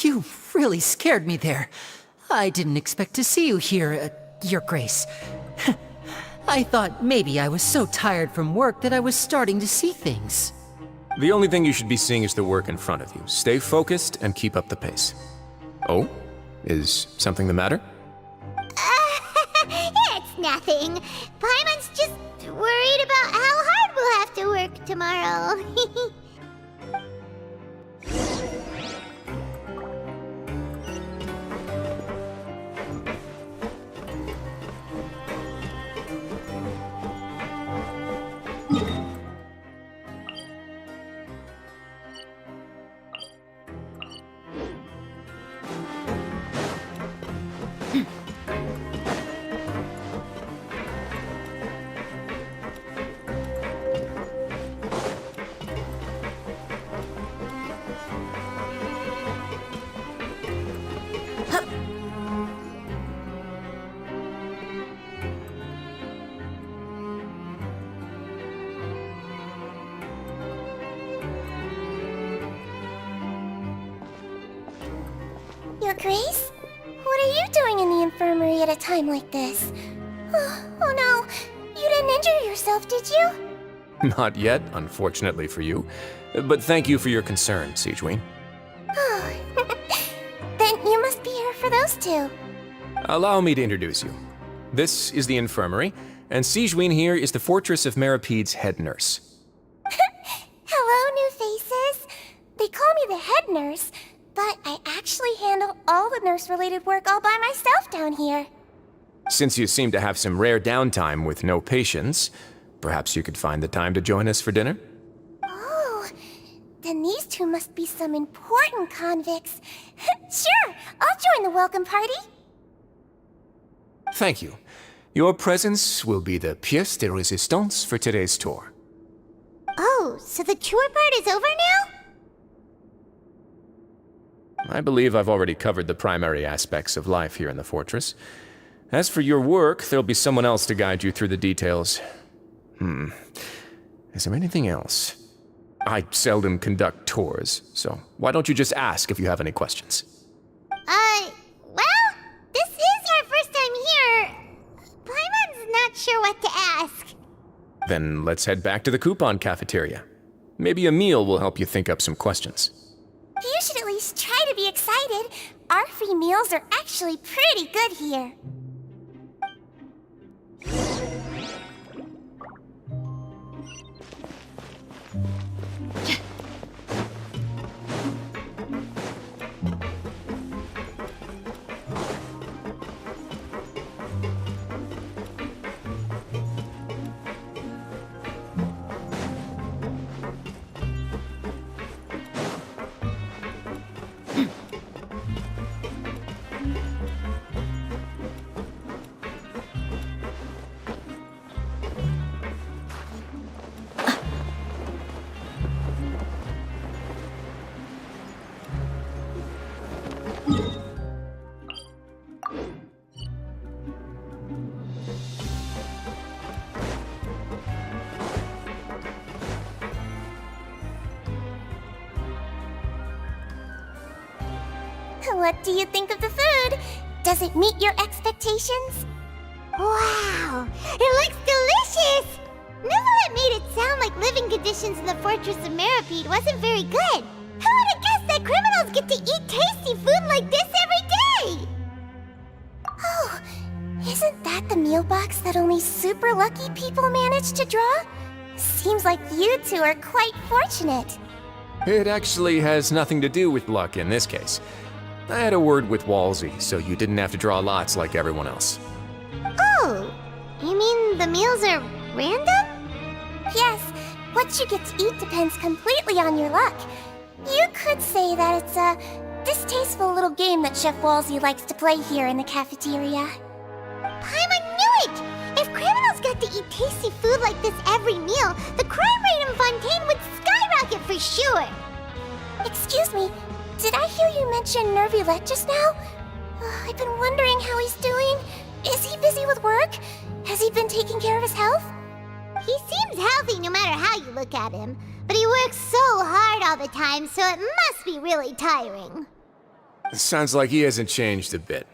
You really scared me there. I didn't expect to see you here, Your Grace. I thought maybe I was so tired from work that I was starting to see things. The only thing you should be seeing is the work in front of you. Stay focused and keep up the pace. Oh? Is something the matter? It's nothing. Paimon's just worried about how hard we'll have to work tomorrow. Your Grace? What are you doing in the infirmary at a time like this? Oh no, you didn't injure yourself, did you? Not yet, unfortunately for you. But thank you for your concern, Sigewin. Oh, then you must be here for those two. Allow me to introduce you. This is the infirmary, and Sigewin here is the Fortress of Meripede's head nurse. Hello, new faces. They call me the head nurse, but I actually handle all the nurse-related work all by myself down here. Since you seem to have some rare downtime with no patients, perhaps you could find the time to join us for dinner? Oh, then these two must be some important convicts. Sure, I'll join the welcome party. Thank you. Your presence will be the pièce de résistance for today's tour. Oh, so the tour part is over now? I believe I've already covered the primary aspects of life here in the fortress. As for your work, there'll be someone else to guide you through the details. Is there anything else? I seldom conduct tours, so why don't you just ask if you have any questions? Well, this is our first time here. Paimon's not sure what to ask. Then let's head back to the coupon cafeteria. Maybe a meal will help you think up some questions. You should at least try to be excited. Our free meals are actually pretty good here. What do you think of the food? Does it meet your expectations? Wow, it looks delicious! Neverlet made it sound like living conditions in the Fortress of Meripede wasn't very good. Who would have guessed that criminals get to eat tasty food like this every day? Oh, isn't that the meal box that only super lucky people manage to draw? Seems like you two are quite fortunate. It actually has nothing to do with luck in this case. I had a word with Walsey, so you didn't have to draw lots like everyone else. Oh, you mean the meals are random? Yes, what you get to eat depends completely on your luck. You could say that it's a distasteful little game that Chef Walsey likes to play here in the cafeteria. Paimon knew it! If criminals got to eat tasty food like this every meal, the crime rate in Fontaine would skyrocket for sure! Excuse me, did I hear you mention Nervulette just now? I've been wondering how he's doing. Is he busy with work? Has he been taking care of his health? He seems healthy no matter how you look at him, but he works so hard all the time, so it must be really tiring. Sounds like he hasn't changed a bit.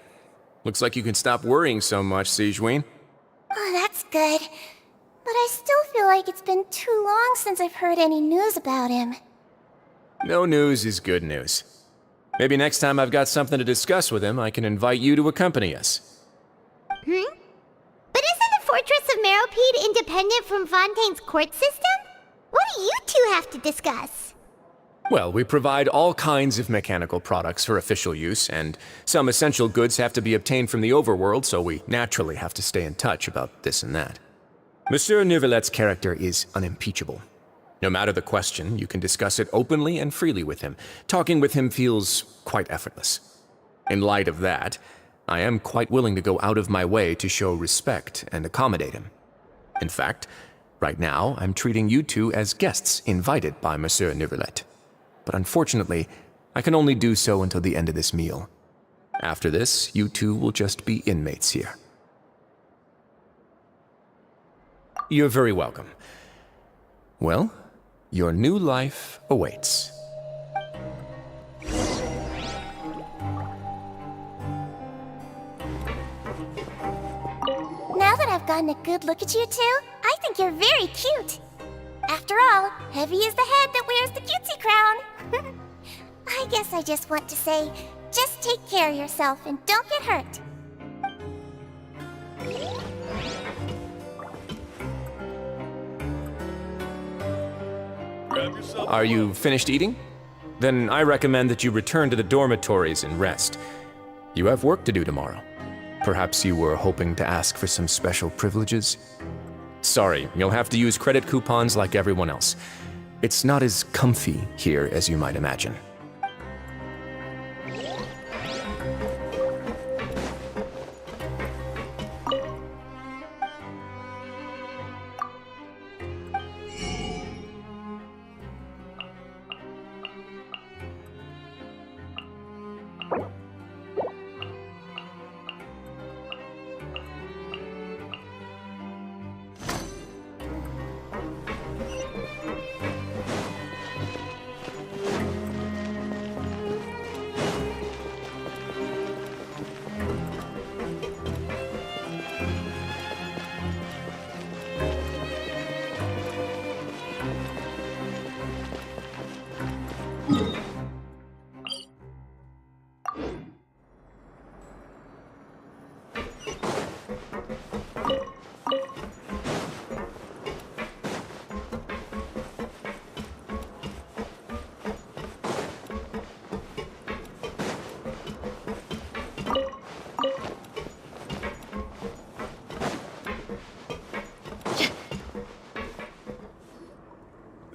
Looks like you can stop worrying so much, Sigewinne. Oh, that's good. But I still feel like it's been too long since I've heard any news about him. No news is good news. Maybe next time I've got something to discuss with him, I can invite you to accompany us. But isn't the Fortress of Meripede independent from Fontaine's court system? What do you two have to discuss? Well, we provide all kinds of mechanical products for official use, and some essential goods have to be obtained from the overworld, so we naturally have to stay in touch about this and that. Monsieur Nervulette's character is unimpeachable. No matter the question, you can discuss it openly and freely with him. Talking with him feels quite effortless. In light of that, I am quite willing to go out of my way to show respect and accommodate him. In fact, right now, I'm treating you two as guests invited by Monsieur Nervulette. But unfortunately, I can only do so until the end of this meal. After this, you two will just be inmates here. You're very welcome. Well, your new life awaits. Now that I've gotten a good look at you two, I think you're very cute. After all, heavy is the head that wears the cutesy crown. I guess I just want to say, just take care of yourself and don't get hurt. Are you finished eating? Then I recommend that you return to the dormitories and rest. You have work to do tomorrow. Perhaps you were hoping to ask for some special privileges? Sorry, you'll have to use credit coupons like everyone else. It's not as comfy here as you might imagine.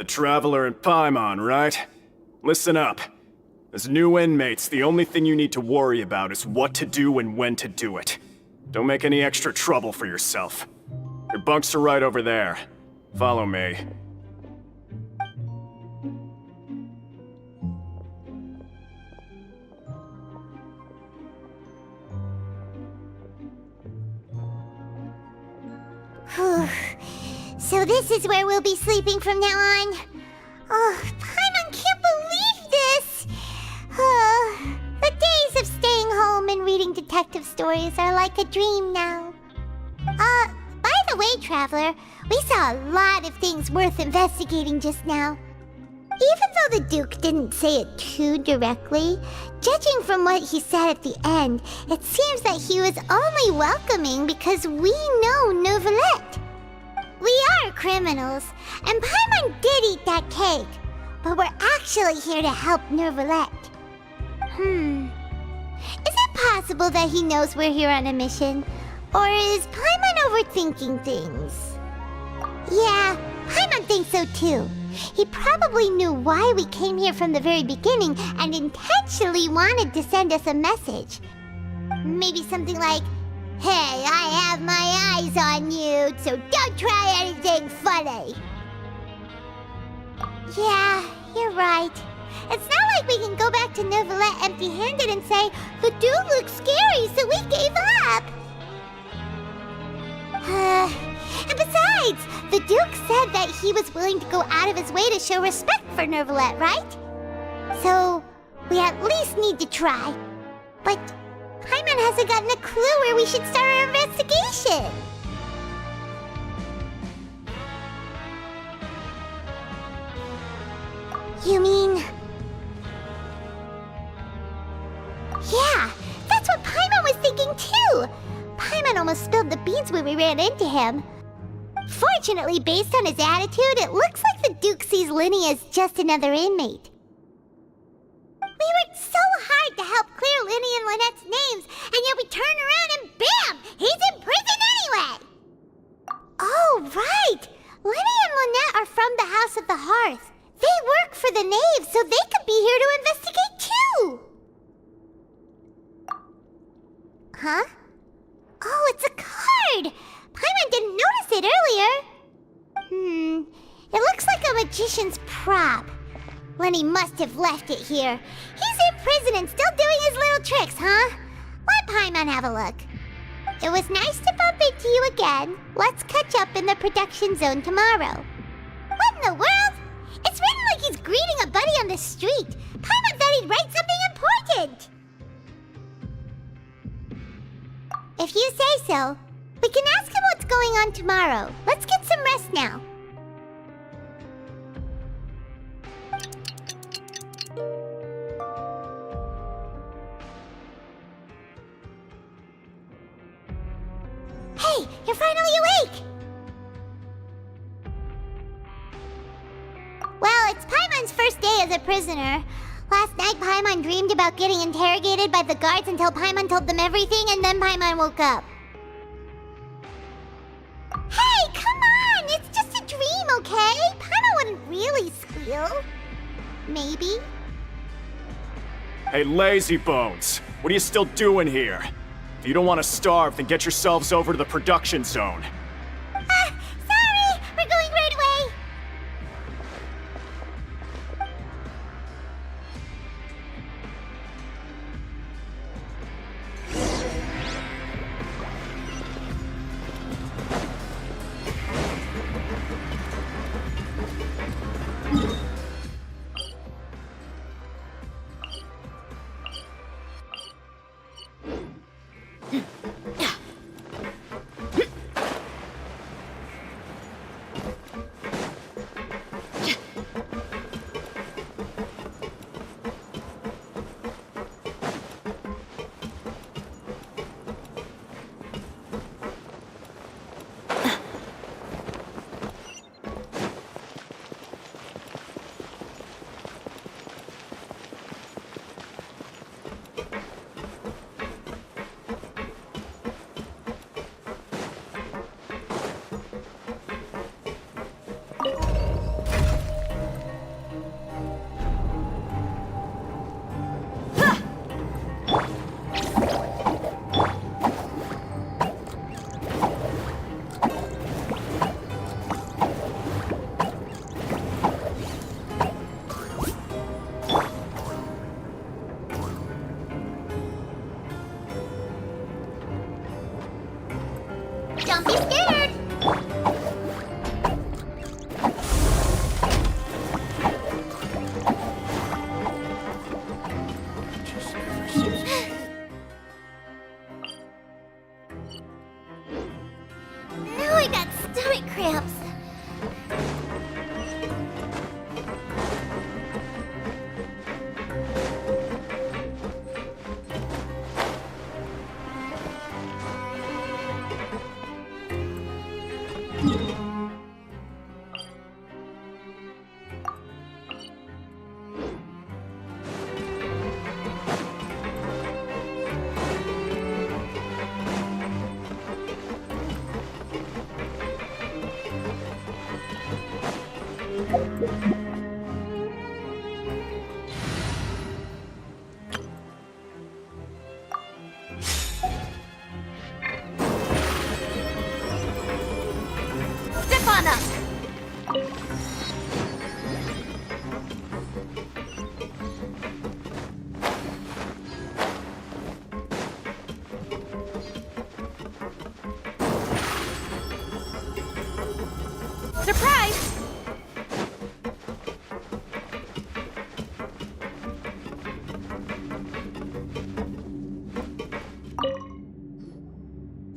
Traveler and Paimon, right? Listen up. As new inmates, the only thing you need to worry about is what to do and when to do it. Don't make any extra trouble for yourself. Your bunks are right over there. Follow me. So this is where we'll be sleeping from now on. Oh, Paimon can't believe this! The days stories are like a dream now. By the way, Traveler, we saw a lot of things worth investigating just now. Even though the Duke didn't say it too directly, judging from what he said at the end, it seems that he was only welcoming because we know Neuvillette. We are criminals, and Paimon did eat that cake, but we're actually here to help Neuvillette. Is it possible that he knows we're here on a mission? Or is Paimon overthinking things? Yeah, Paimon thinks so too. He probably knew why we came here from the very beginning and intentionally wanted to send us a message. Maybe something like, "Hey, I have my eyes on you, so don't try anything funny." Yeah, you're right. It's not like we can go back to Neuvillette empty-handed and say, "The dude looks scary, so we gave up." And besides, the Duke said that he was willing to go out of his way to show respect for Neuvillette, right? So, we at least need to try. But Paimon hasn't gotten a clue where we should start our investigation. You mean... Yeah, that's what Paimon was thinking too! Paimon almost spilled the beans when we ran into him. Fortunately, based on his attitude, it looks like the Duke sees Linny as just another inmate. We worked so hard to help clear Linny and Lynette's names, and yet we turn around and bam! He's in prison anyway! Oh, right! Linny and Lynette are from the House of the Hearth. They work for the Knave, so they could be here to investigate too! Huh? Oh, it's a card! Paimon didn't notice it earlier. It looks like a magician's prop. Lenny must have left it here. He's in prison and still doing his little tricks, huh? Let Paimon have a look. It was nice to bump into you again. Let's catch up in the production zone tomorrow. What in the world? It's written like he's greeting a buddy on the street. Paimon thought he'd write something important. If you say so. We can ask him what's going on tomorrow. Let's get some rest now. Hey, you're finally awake! Well, it's Paimon's first day as a prisoner. Last night, Paimon dreamed about getting interrogated by the guards until Paimon told them everything, and then Paimon woke up. Hey, come on! It's just a dream, okay? Paimon wouldn't really squeal. Maybe. Hey, lazy bones! What are you still doing here? If you don't want to starve, then get yourselves over to the production zone. Sorry! We're going right away!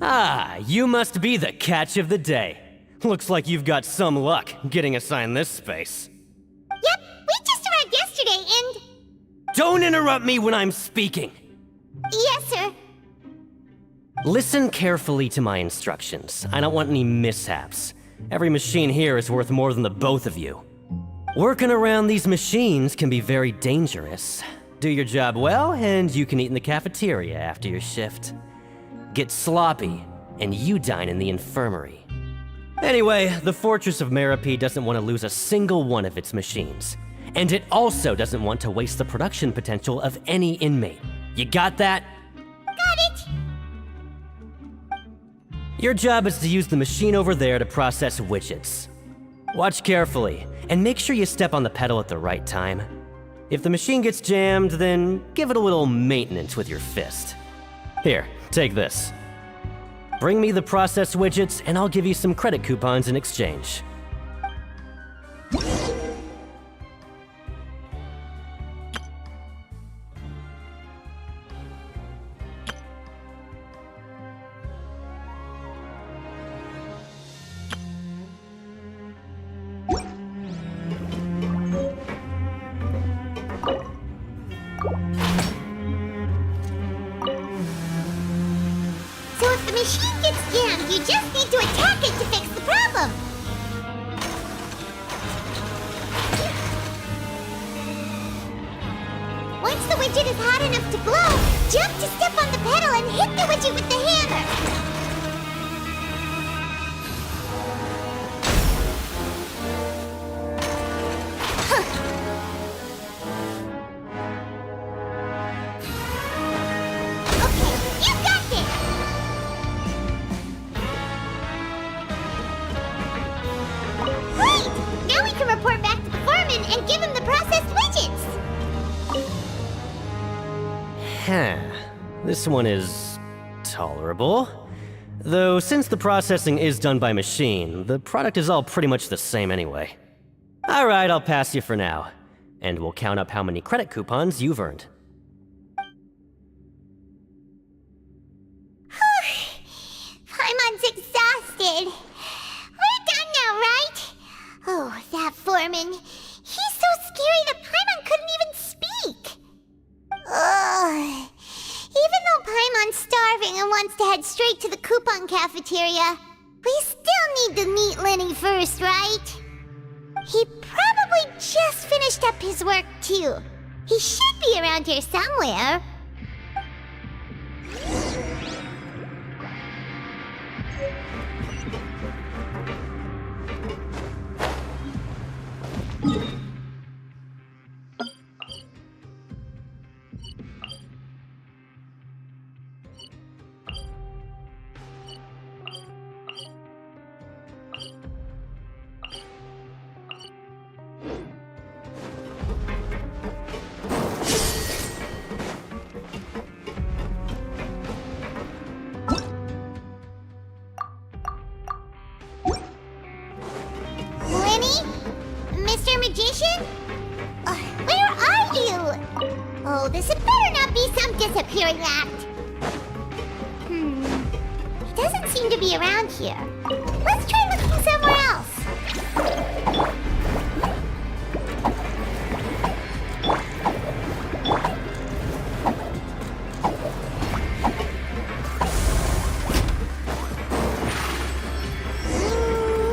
Ah, you must be the catch of the day. Looks like you've got some luck getting assigned this space. Yep, we just arrived yesterday and... Don't interrupt me when I'm speaking! Yes, sir. Listen carefully to my instructions. I don't want any mishaps. Every machine here is worth more than the both of you. Working around these machines can be very dangerous. Do your job well, and you can eat in the cafeteria after your shift. Get sloppy, and you dine in the infirmary. Anyway, the Fortress of Meropide doesn't want to lose a single one of its machines. And it also doesn't want to waste the production potential of any inmate. You got that? Got it! Your job is to use the machine over there to process widgets. Watch carefully, and make sure you step on the pedal at the right time. If the machine gets jammed, then give it a little maintenance with your fist. Here, take this. Bring me the processed widgets, and I'll give you some credit coupons in exchange. So if the machine gets jammed, you just need to attack it to fix the problem. Once the widget is hot enough to glow, jump to step on the pedal and hit the widget with the hammer. You got this! Great! Now we can report back to the foreman and give him the processed widgets! This one is tolerable. Though since the processing is done by machine, the product is all pretty much the same anyway. Alright, I'll pass you for now. And we'll count up how many credit coupons you've earned. Paimon's exhausted. We're done now, right? Oh, that foreman. He's so scary that Paimon couldn't even speak. Ugh. Even though Paimon's starving and wants to head straight to the coupon cafeteria, we still need to meet Lenny first, right? He probably just finished up his work, too. He should be around here somewhere. Mr. Magician? Where are you? Oh, this had better not be some disappearing act. He doesn't seem to be around here. Let's try looking somewhere else.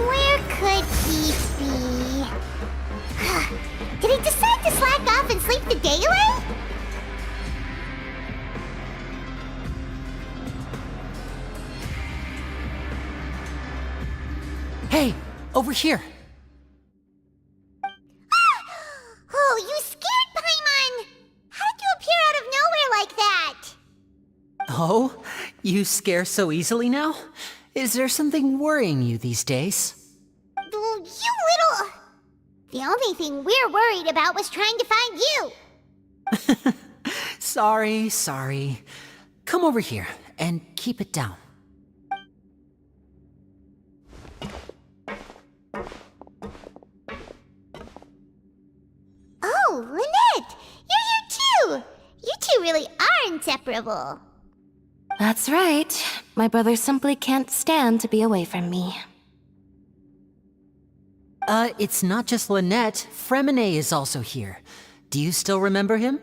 Where could he be? Did he decide to slack off and sleep the day away? Hey, over here. Oh, you scared Paimon! How did you appear out of nowhere like that? Oh, you scare so easily now? Is there something worrying you these days? You little... The only thing we're worried about was trying to find you. Sorry. Come over here and keep it down. Oh, Lynette! You're here too! You two really are inseparable. That's right. My brother simply can't stand to be away from me. It's not just Lynette. Fremine is also here. Do you still remember him?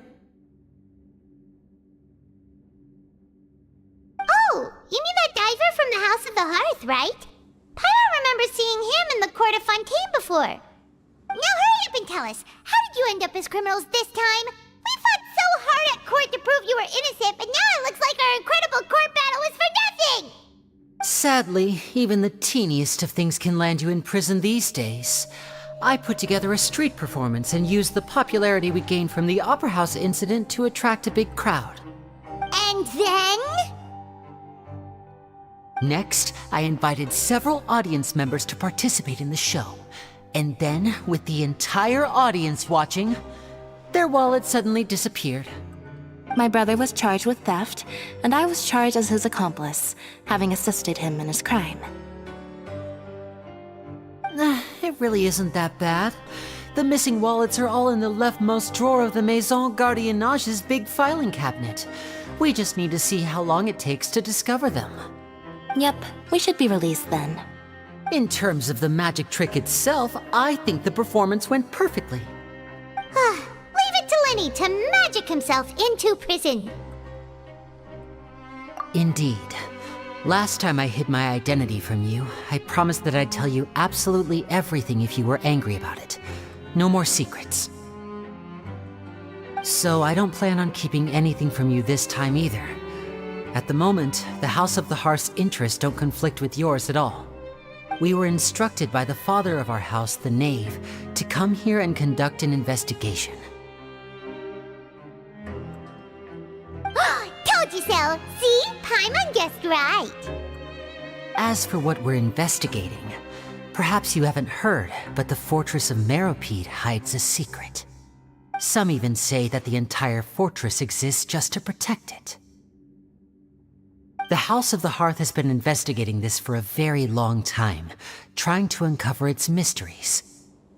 Oh, you mean that diver from the House of the Hearth, right? Pyro remembers seeing him in the court of Fontaine before. Now hurry up and tell us, how did you end up as criminals this time? We fought so hard at court to prove you were innocent, but now it looks like our incredible court battle was for nothing! Sadly, even the teeniest of things can land you in prison these days. I put together a street performance and used the popularity we gained from the Opera House incident to attract a big crowd. And then? Next, I invited several audience members to participate in the show. And then, with the entire audience watching, their wallet suddenly disappeared. My brother was charged with theft, and I was charged as his accomplice, having assisted him in his crime. It really isn't that bad. The missing wallets are all in the leftmost drawer of the Maison Gardiennage's big filing cabinet. We just need to see how long it takes to discover them. Yep, we should be released then. In terms of the magic trick itself, I think the performance went perfectly. Leave it to Lenny to magic himself into prison. Indeed. Last time I hid my identity from you, I promised that I'd tell you absolutely everything if you were angry about it. No more secrets. So I don't plan on keeping anything from you this time either. At the moment, the House of the Hearth's interests don't conflict with yours at all. We were instructed by the father of our house, the Knave, to come here and conduct an investigation. Told you so! See? Paimon guessed right! As for what we're investigating, perhaps you haven't heard, but the fortress of Meropide hides a secret. Some even say that the entire fortress exists just to protect it. The House of the Hearth has been investigating this for a very long time, trying to uncover its mysteries.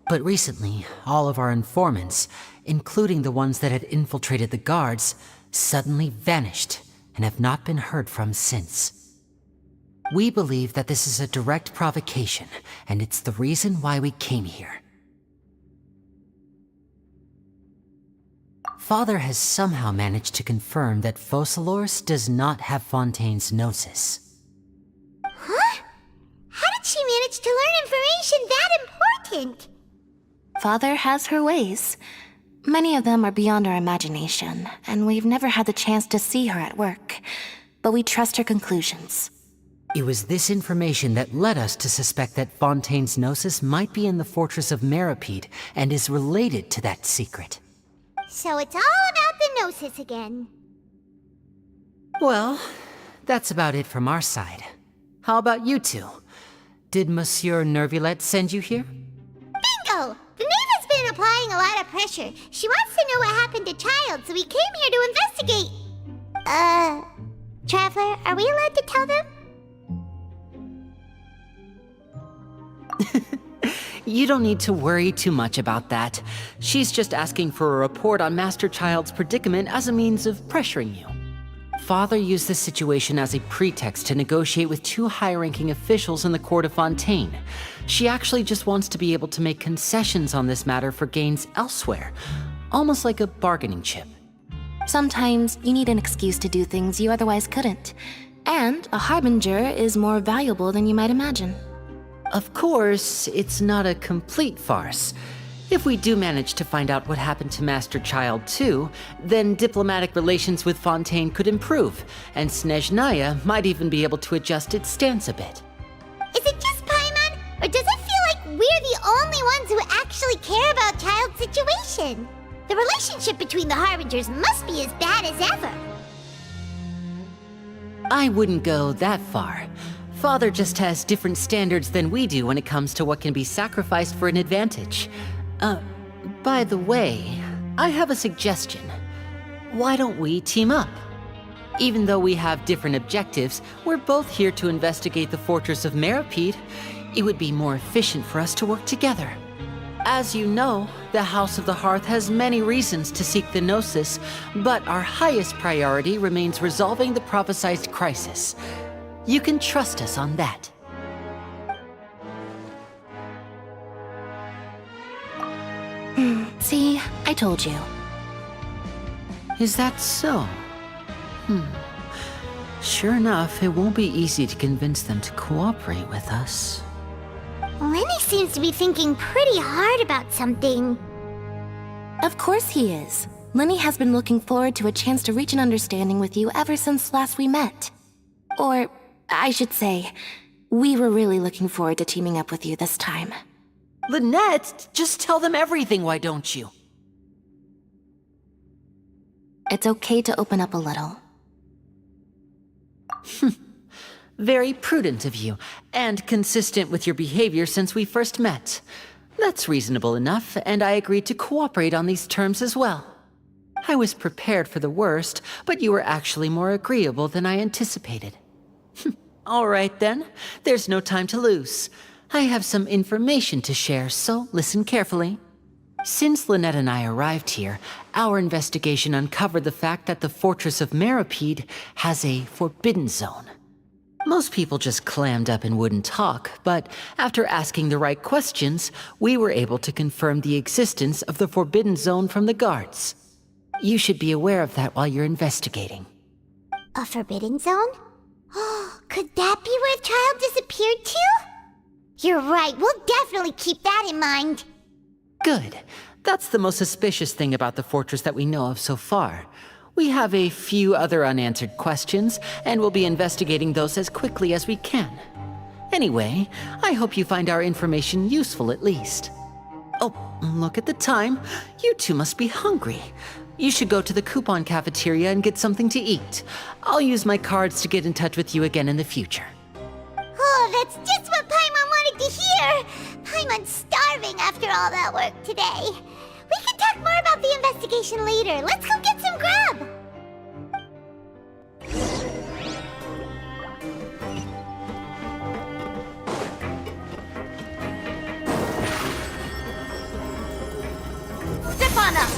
But recently, all of our informants, including the ones that had infiltrated the guards, suddenly vanished and have not been heard from since. We believe that this is a direct provocation, and it's the reason why we came here. Father has somehow managed to confirm that Focalors does not have Fontaine's gnosis. Huh? How did she manage to learn information that important? Father has her ways. Many of them are beyond our imagination, and we've never had the chance to see her at work. But we trust her conclusions. It was this information that led us to suspect that Fontaine's gnosis might be in the fortress of Meropide and is related to that secret. So it's all about the Gnosis again. Well, that's about it from our side. How about you two? Did Monsieur Nervulette send you here? Bingo! The Knave has been applying a lot of pressure. She wants to know what happened to Child, so we came here to investigate. Traveler, are we allowed to tell them? You don't need to worry too much about that. She's just asking for a report on Master Child's predicament as a means of pressuring you. Father used this situation as a pretext to negotiate with two high-ranking officials in the court of Fontaine. She actually just wants to be able to make concessions on this matter for gains elsewhere, almost like a bargaining chip. Sometimes you need an excuse to do things you otherwise couldn't. And a harbinger is more valuable than you might imagine. Of course, it's not a complete farce. If we do manage to find out what happened to Master Child too, then diplomatic relations with Fontaine could improve, and Snezhnaya might even be able to adjust its stance a bit. Is it just Paimon, or does it feel like we're the only ones who actually care about Child's situation? The relationship between the Harbingers must be as bad as ever. I wouldn't go that far. Father just has different standards than we do when it comes to what can be sacrificed for an advantage. By the way, I have a suggestion. Why don't we team up? Even though we have different objectives, we're both here to investigate the fortress of Meropide. It would be more efficient for us to work together. As you know, the House of the Hearth has many reasons to seek the Gnosis, but our highest priority remains resolving the prophesized crisis. You can trust us on that. See, I told you. Is that so? Sure enough, it won't be easy to convince them to cooperate with us. Lenny seems to be thinking pretty hard about something. Of course he is. Lenny has been looking forward to a chance to reach an understanding with you ever since last we met. Or, I should say, we were really looking forward to teaming up with you this time. Lynette, just tell them everything, why don't you? It's okay to open up a little. Very prudent of you, and consistent with your behavior since we first met. That's reasonable enough, and I agreed to cooperate on these terms as well. I was prepared for the worst, but you were actually more agreeable than I anticipated. All right then, there's no time to lose. I have some information to share, so listen carefully. Since Lynette and I arrived here, our investigation uncovered the fact that the Fortress of Meripede has a forbidden zone. Most people just clammed up and wouldn't talk, but after asking the right questions, we were able to confirm the existence of the forbidden zone from the guards. You should be aware of that while you're investigating. A forbidden zone? Could that be where the child disappeared to? You're right, we'll definitely keep that in mind. Good. That's the most suspicious thing about the fortress that we know of so far. We have a few other unanswered questions, and we'll be investigating those as quickly as we can. Anyway, I hope you find our information useful at least. Oh, look at the time. You two must be hungry. You should go to the coupon cafeteria and get something to eat. I'll use my cards to get in touch with you again in the future. Oh, that's just what Paimon wanted to hear! Paimon's starving after all that work today. We can talk more about the investigation later. Let's go get some grub! Step on up!